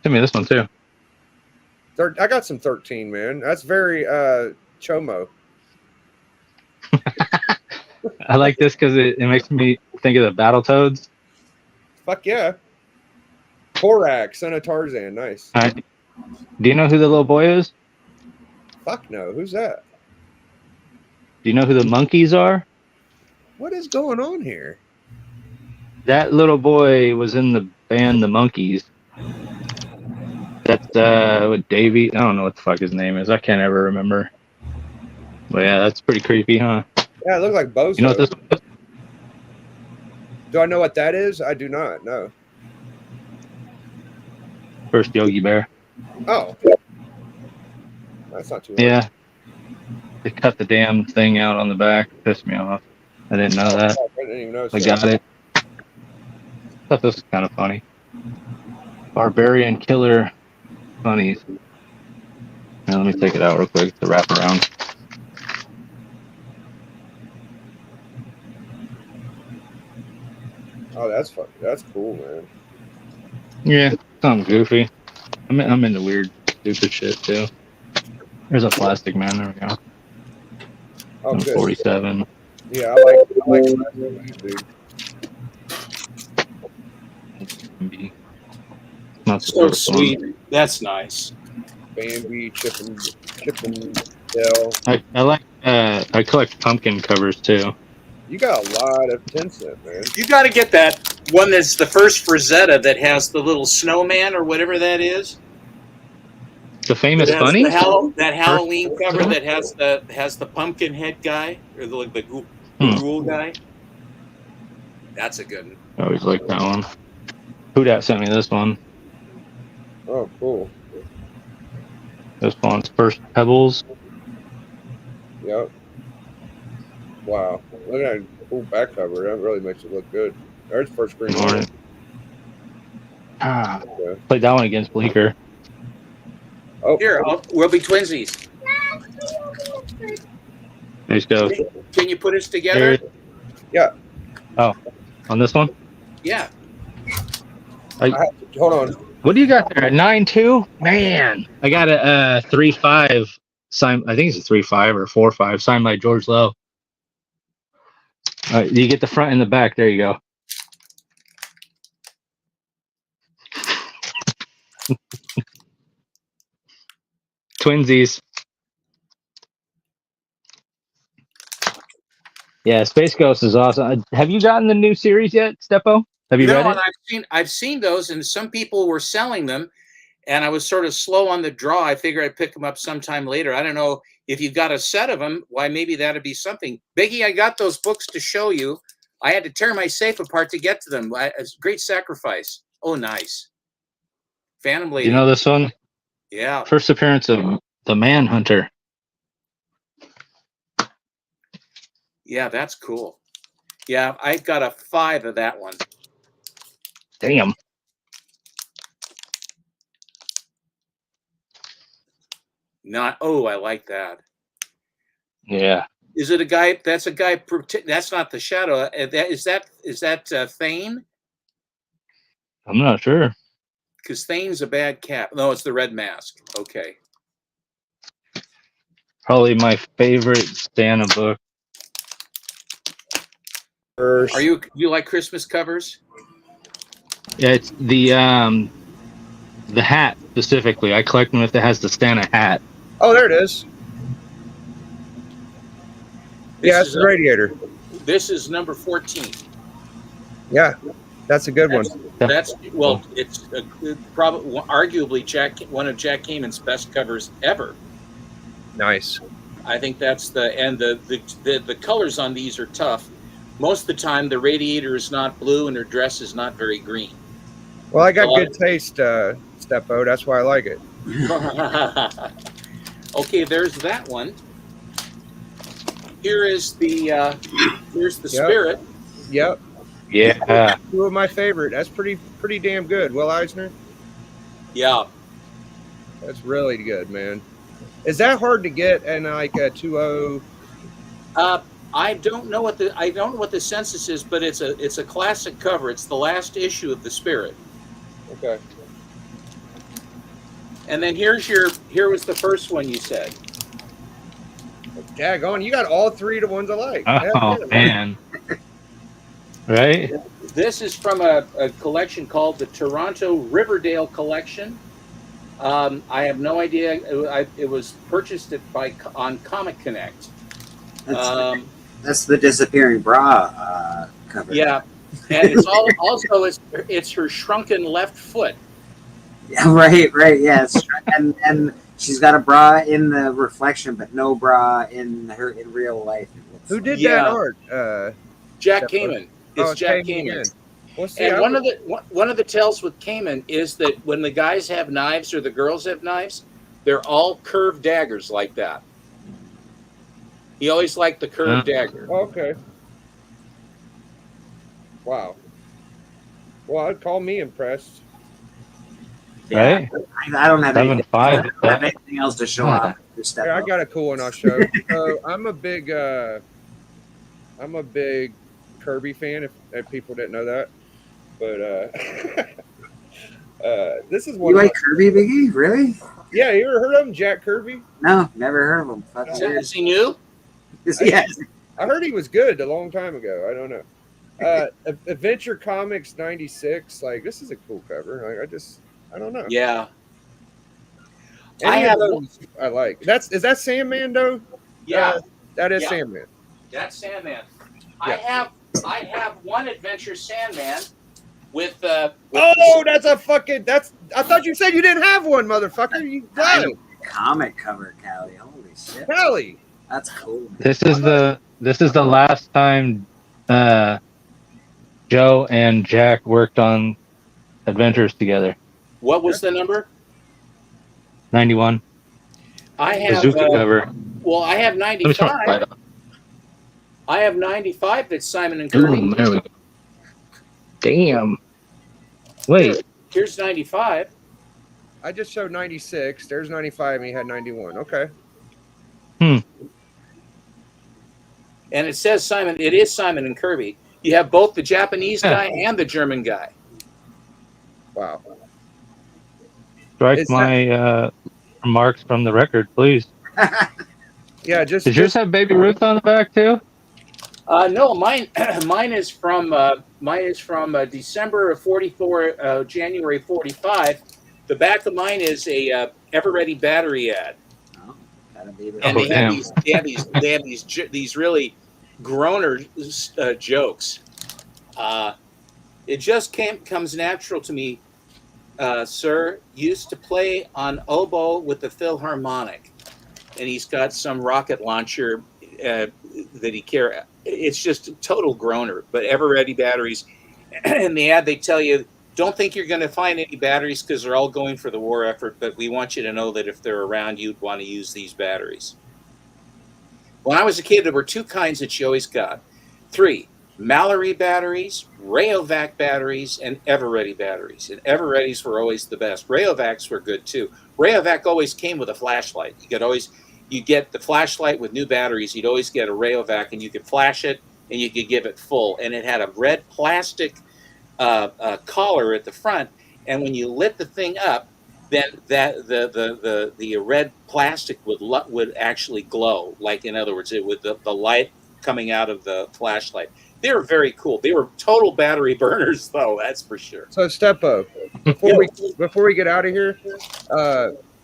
Sent me this one too. I got some 13, man. That's very Chomo. I like this because it makes me think of the Battletoads. Fuck yeah. Korak, son of Tarzan. Nice. Do you know who the little boy is? Fuck no. Who's that? Do you know who the monkeys are? What is going on here? That little boy was in the band The Monkeys. That's with Davey. I don't know what the fuck his name is. I can't ever remember. But yeah, that's pretty creepy, huh? Yeah, it looks like Bozo. You know what this is? Do I know what that is? I do not. No. First Yogi Bear. Oh. That's not too hard. Yeah. They cut the damn thing out on the back. Pissed me off. I didn't know that. I didn't even know. I got it. Thought this was kind of funny. Barbarian Killer Funnies. Now let me take it out real quick to wrap around. Oh, that's fun. That's cool, man. Yeah, something goofy. I'm into weird, stupid shit too. There's a Plastic Man. There we go. Oh, good. 47. Yeah, I like that, dude. Not So sweet. That's nice. Bambi, Chip and Still, I like I collect pumpkin covers too. you got a lot of 10-cent, man. You got to get that one that's the first Frazetta that has the little snowman or whatever that is. The famous That has bunny? that Halloween cover that has the pumpkin head guy or the ghoul guy. That's a good one. I always like that one. Who dat sent me this one? Oh, cool. This one's First Pebbles. Yep. Wow. Look at that cool back cover. That really makes it look good. There's first green one. Ah, Okay. played that one against Bleecker. Oh, Here, we'll be twinsies. Nice go. Can you put us together? yeah. Oh, on this one? Yeah. Hold on. What do you got there? 9.2? Man, I got a 3.5 signed. I think it's a 3.5 or 4.5 signed by George Lowe. All right, you get the front and the back. There you go. Twinsies. Yeah, Space Ghost is awesome. Have you gotten the new series yet, Steppo? Have you read it? And I've seen those, and some people were selling them, and I was sort of slow on the draw. I figure I'd pick them up sometime later. I don't know if you've got a set of them. Why, maybe that'd be something. Biggie, I got those books to show you. I had to tear my safe apart to get to them. It's a great sacrifice. Oh, nice. Phantom Lady. You know this one? Yeah. First appearance of the Manhunter. Yeah, that's cool. Yeah, I've got a 5 of that one. Damn. I like that. Yeah. Is it a guy? That's a guy. That's not the Shadow. Is that Thane? I'm not sure. Because Thane's a bad cap. No, it's the Red Mask. Okay. Probably my favorite Santa book. Are you like Christmas covers? Yeah, it's the hat specifically. I collect them if it has the Santa hat. Oh, there it is. Yeah, it's the radiator. This is number 14. Yeah, that's a good one. That's well, it's probably arguably one of Jack Cayman's best covers ever. Nice. I think that's the colors on these are tough. Most of the time, the radiator is not blue and her dress is not very green. Well, I got good taste, Steppo. That's why I like it. Okay, there's that one. Here's the Spirit. Yep. Yeah. Two of my favorite. That's pretty damn good. Will Eisner. Yeah. That's really good, man. Is that hard to get in like a 2.0? I don't know what the census is, but it's a classic cover. It's the last issue of the Spirit. Okay. And then here was the first one you said. Daggone, you got all three of the ones I like. Oh, man. Right? This is from a collection called the Toronto Riverdale Collection. I have no idea. It was purchased on Comic Connect. That's the disappearing bra cover. Yeah, and it's also it's her shrunken left foot. Yeah, right. Yeah, and she's got a bra in the reflection, but no bra in real life. Who did that art? Jack Kamen. It's Jack Kamen. Kamen. Well, see, And one of the tells with Kamen is that when the guys have knives or the girls have knives, they're all curved daggers like that. He always liked the curved dagger. Okay. Wow. Well, I'd call me impressed. Yeah, Right? I don't have have anything else to show off. Here, I got a cool one I'll show. So I'm a big Kirby fan. If people didn't know that, but this is one. You like Kirby, Biggie? Really? Yeah, you ever heard of him, Jack Kirby? No, never heard of him. Is he new? Yes. I heard he was good a long time ago. I don't know. Adventure Comics 96. Like, this is a cool cover. Like, I don't know. Yeah. Any have of those I like. Is that Sandman though? Yeah, That is Yeah. Sandman. that's Sandman. Yeah. I have one Adventure Sandman with Oh, that's a fucking. I thought you said you didn't have one, motherfucker. You I lied. need a comic cover, Callie. Holy shit. Kelly. That's cool. This is the last time Joe and Jack worked on adventures together. what was the number? 91 I have Bazooka cover. well, I have Let me turn my light 95. on. I have 95 that's Simon and Kirby. Boom, there we go. Damn. Wait, Here's 95. I just showed 96. There's 95, and he had 91. Okay. And it says Simon, it is Simon and Kirby. You have both the Japanese Yeah. guy and the German guy. Wow. strike Is my remarks from the record, please. Yeah, just Did yours have Baby Ruth on the back too? No, mine is from December of 44, January 45. The back of mine is a Ever Ready battery ad. Oh, gotta be the- And Oh, they have damn. these really groaner jokes. It just comes natural to me, sir. Used to play on oboe with the Philharmonic, and he's got some rocket launcher that he carries. It's just a total groaner. But Ever Ready batteries, in the ad they tell you, don't think you're going to find any batteries because they're all going for the war effort, but we want you to know that if they're around, you'd want to use these batteries. When I was a kid, there were two kinds that you always got. 3, Mallory batteries, Rayovac batteries, and Ever-Ready batteries. And Ever-Readys were always the best. Rayovacs were good too. Rayovac always came with a flashlight. You get the flashlight with new batteries. You'd always get a Rayovac, and you could flash it, and you could give it full. And it had a red plastic collar at the front, and when you lit the thing up, then the red plastic would actually glow. Like, in other words, it would the light coming out of the flashlight. They were very cool. They were total battery burners, though. That's for sure. So Steppo, before we get out of here,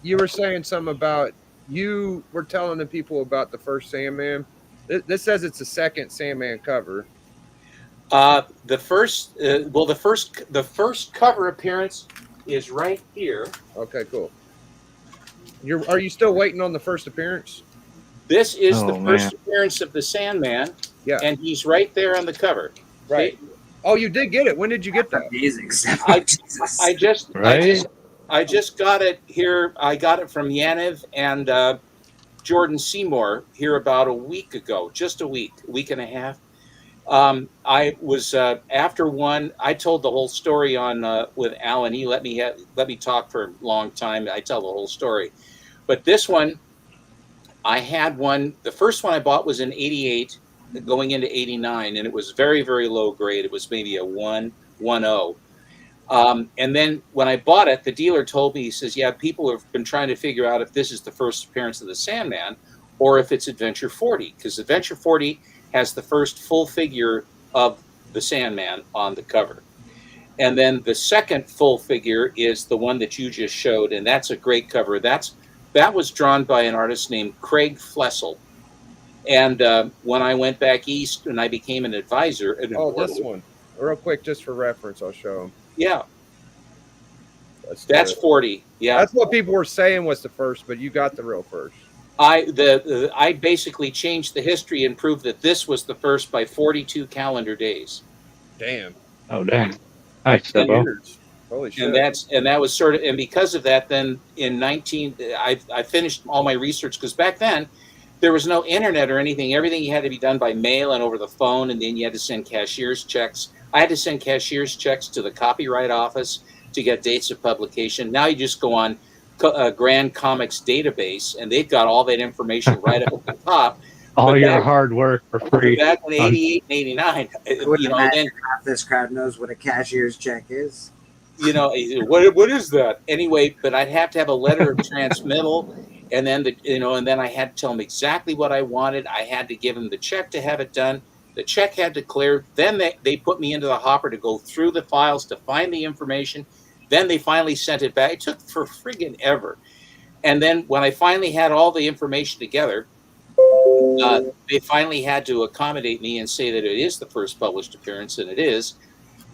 you were saying something about you were telling the people about the first Sandman. This says it's the second Sandman cover. The first cover appearance is right here. Okay, cool. Are you still waiting on the first appearance? This is Oh, the first man. appearance of the Sandman. Yeah. And he's right there on the cover. Right. Oh, you did get it. When did you get that? Amazing stuff. Jesus. I just got it here. I got it from Yaniv and Jordan Seymour here about a week ago, just a week and a half. I was after one. I told the whole story on with Alan. He let me talk for a long time. I tell the whole story, but this one, I had one. The first one I bought was in '88, going into '89, and it was very, very low grade. It was maybe a 1.10. And then when I bought it, the dealer told me, he says, "Yeah, people have been trying to figure out if this is the first appearance of the Sandman, or if it's Adventure 40, because Adventure 40 has the first full figure of the Sandman on the cover. And then the second full figure is the one that you just showed, and that's a great cover. That was drawn by an artist named Craig Flessel. And when I went back east and I became an advisor. This one. Real quick, just for reference, I'll show them. Yeah. That's 40. Yeah. That's what people were saying was the first, but you got the real first. I basically changed the history and proved that this was the first by 42 calendar days. Damn. Oh, dang. Nice, Steppo. Holy shit. And that was sort of, and because of that, then I finished all my research, because back then there was no internet or anything. Everything had to be done by mail and over the phone, and then you had to send cashier's checks. I had to send cashier's checks to the copyright office to get dates of publication. Now you just go on Grand Comics database, and they've got all that information right up at the top. All your hard work for free. Back in '88 and '89, then half this crowd knows what a cashier's check is. What is that anyway? But I'd have to have a letter of transmittal, and then and then I had to tell them exactly what I wanted. I had to give them the check to have it done. The check had to clear. Then they put me into the hopper to go through the files to find the information. Then they finally sent it back. It took for friggin' ever. And then when I finally had all the information together, they finally had to accommodate me and say that it is the first published appearance, and it is.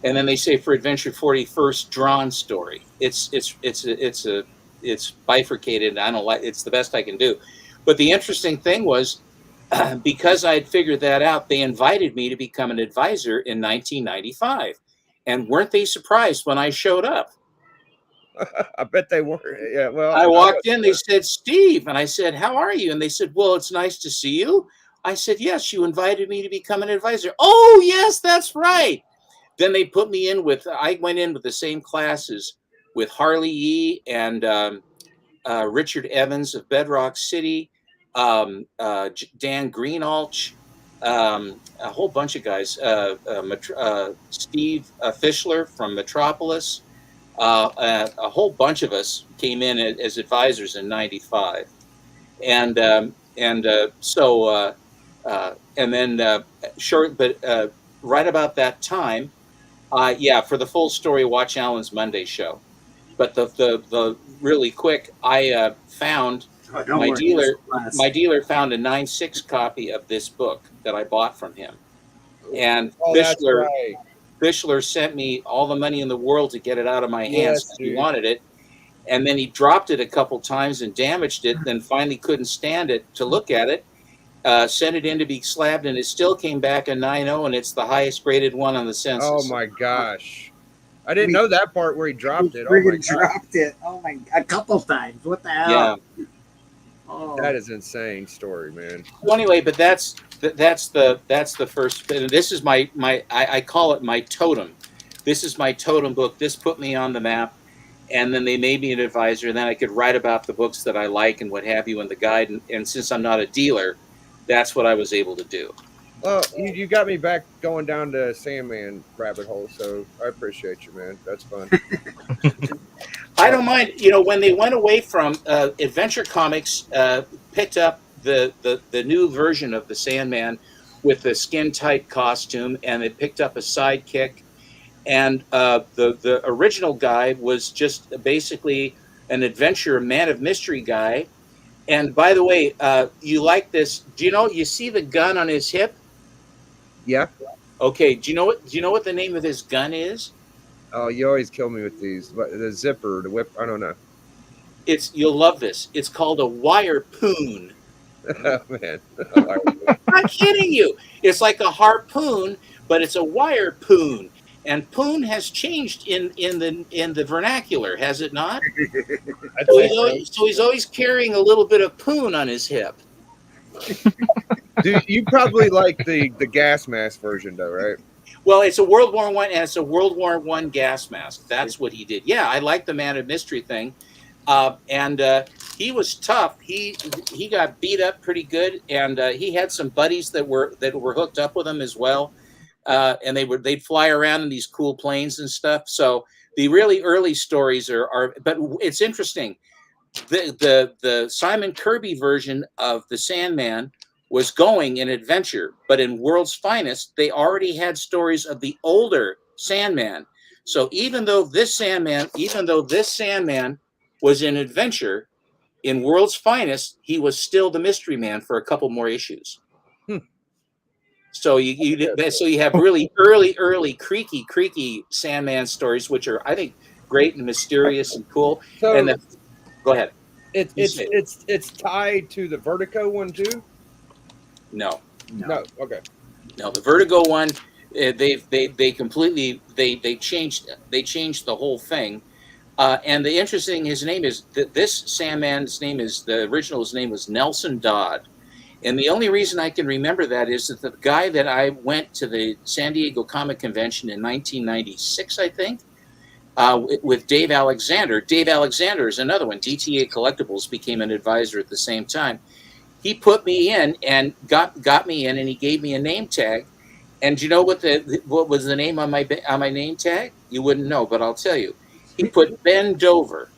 And then they say for Adventure 40, first drawn story. It's bifurcated, and I don't like. It's the best I can do. But the interesting thing was, because I had figured that out, they invited me to become an advisor in 1995. And weren't they surprised when I showed up? I bet they were. Yeah. Well, I walked in, they said, Steve. And I said, how are you? And they said, well, it's nice to see you. I said, yes, you invited me to become an advisor. Oh, yes, that's right. Then they put me in with, I went in with the same classes with Harley Yee and Richard Evans of Bedrock City, Dan Greenalch, a whole bunch of guys, Steve Fischler from Metropolis. A whole bunch of us came in as advisors in '95, and then short, but right about that time, yeah, for the full story, watch Alan's Monday show. But the really quick, I found Oh, don't my worry, dealer. this will last. My dealer found a 9.6 copy of this book that I bought from him, and Oh, that's Fischler. right. Fischler sent me all the money in the world to get it out of my hands Yes, because he dude. wanted it. And then he dropped it a couple times and damaged it, then finally couldn't stand it to look at it, sent it in to be slabbed, and it still came back a 9.0, and it's the highest graded one on the census. Oh my gosh. I didn't know that part where he dropped it. Oh my Friggin' god. dropped it. Oh my, a couple times. What the hell? Yeah. Oh. That is insane story, man. Well, anyway, but that's the first. And this is my I call it my totem. This is my totem book. This put me on the map, and then they made me an advisor. And then I could write about the books that I like and what have you in the guide. And since I'm not a dealer, that's what I was able to do. Well, you got me back going down to Sandman rabbit hole, so I appreciate you, man. That's fun. I don't mind. You know, when they went away from Adventure Comics, picked up the new version of the Sandman with the skin tight costume, and they picked up a sidekick. And the original guy was just basically an adventure man of mystery guy. And by the way, you like this? Do you see the gun on his hip? Yeah. Okay. Do you know what the name of his gun is? Oh, you always kill me with these. The zipper, the whip. I don't know. You'll love this. It's called a wire poon. Oh, man. I'm not kidding you. It's like a harpoon, but it's a wire poon. And poon has changed in the vernacular, has it not? So he's always carrying a little bit of poon on his hip. Dude, you probably like the gas mask version, though, right? Well, it's a World War I, and it's a World War I gas mask. That's what he did. Yeah, I like the Man of Mystery thing, and he was tough. He got beat up pretty good, and he had some buddies that were hooked up with him as well, and they'd fly around in these cool planes and stuff. So the really early stories are but it's interesting. The Simon Kirby version of the Sandman was going in adventure, but in World's Finest, they already had stories of the older Sandman. So even though this Sandman was in adventure, in World's Finest, he was still the mystery man for a couple more issues. So you have really early creaky Sandman stories, which are, I think, great and mysterious and cool. So And then, go ahead. It's tied to the Vertigo one too. No. No. Okay. No, the Vertigo one, they completely changed the whole thing. And the interesting, his name is this Sandman's name is his name was Nelson Dodd, and the only reason I can remember that is that the guy that I went to the San Diego Comic Convention in 1996, I think, with Dave Alexander. Dave Alexander is another one. DTA Collectibles became an advisor at the same time. He put me in and got me in, and he gave me a name tag. And you know what was the name on my name tag? You wouldn't know, but I'll tell you. He put Ben Dover.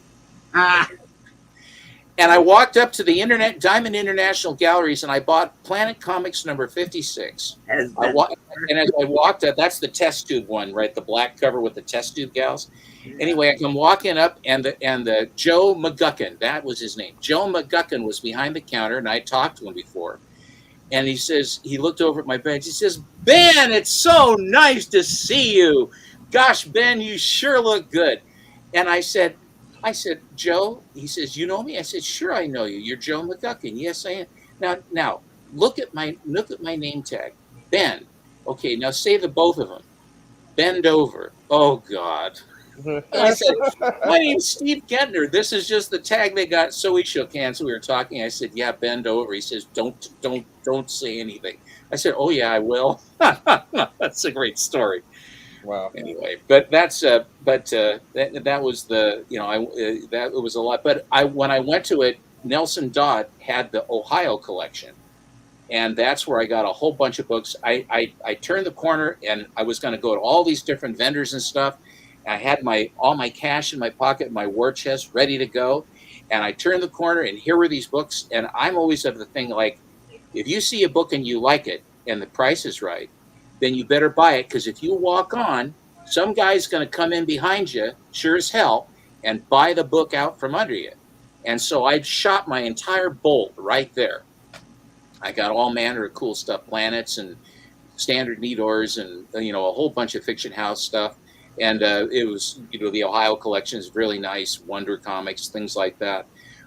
And I walked up to the Diamond International Galleries, and I bought Planet Comics number 56. And as I walked up, that's the test tube one, right? The black cover with the test tube gals. Anyway, I come walking up, and the Joe McGuckin, that was his name. Joe McGuckin was behind the counter, and I talked to him before. And he says, he looked over at my bench. He says, Ben, it's so nice to see you. Gosh, Ben, you sure look good. And I said, Joe, he says, you know me? I said, sure, I know you. You're Joe McGuckin. Yes, I am. Now, look at my name tag, Ben. Okay, now say the both of them. Bend over. Oh God. I said, my name's Steve Gentner. This is just the tag they got. So we shook hands. We were talking. I said, yeah, bend over. He says, don't say anything. I said, oh yeah, I will. That's a great story. Wow. Anyway, but that was the, that it was a lot. But when I went to it, Nelson Dodd had the Ohio collection. And that's where I got a whole bunch of books. I turned the corner, and I was going to go to all these different vendors and stuff. I had all my cash in my pocket, my war chest ready to go. And I turned the corner, and here were these books. And I'm always of the thing, like, if you see a book and you like it and the price is right, then you better buy it. Because if you walk on, some guy's going to come in behind you, sure as hell, and buy the book out from under you. And so I shot my entire bolt right there. I got all manner of cool stuff, planets and standard Needors, and a whole bunch of Fiction House stuff. And it was, the Ohio collection is really nice, Wonder Comics, things like that.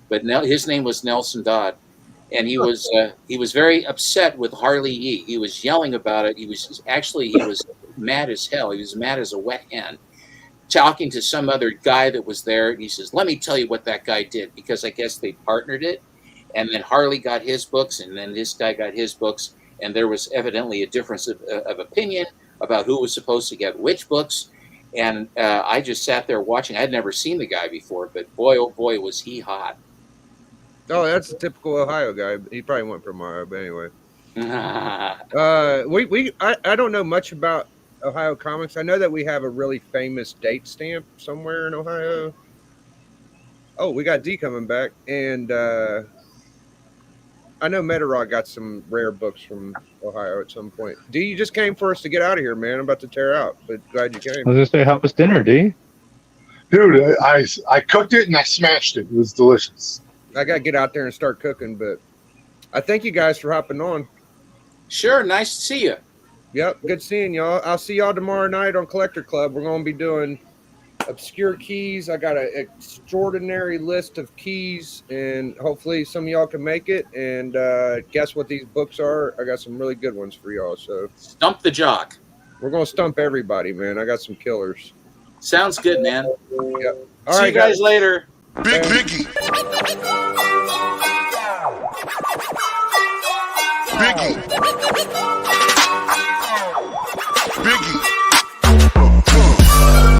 But his name was Nelson Dodd, and he was very upset with Harley Yee. He was yelling about it. He was mad as hell. He was mad as a wet hen, talking to some other guy that was there. And he says, "Let me tell you what that guy did," because I guess they partnered it. And then Harley got his books, and then this guy got his books, and there was evidently a difference of opinion about who was supposed to get which books. And I just sat there watching. I had never seen the guy before, but boy, oh boy, was he hot. Oh, that's a typical Ohio guy. He probably went from Ohio, but anyway. I don't know much about Ohio comics. I know that we have a really famous date stamp somewhere in Ohio. Oh, we got D coming back, and I know Metarod got some rare books from Ohio at some point. D, you just came for us to get out of here, man. I'm about to tear out, but glad you came. I was just say, how was dinner, D? Dude, I cooked it and I smashed it. It was delicious. I got to get out there and start cooking, but I thank you guys for hopping on. Sure, nice to see you. Yep, good seeing y'all. I'll see y'all tomorrow night on Collector Club. We're going to be doing obscure keys. I got an extraordinary list of keys, and hopefully some of y'all can make it and guess what these books are. I got some really good ones for y'all. So stump the jock. We're gonna stump everybody, man. I got some killers. Sounds good, man. Yep. All right, guys, later. Biggie. Biggie.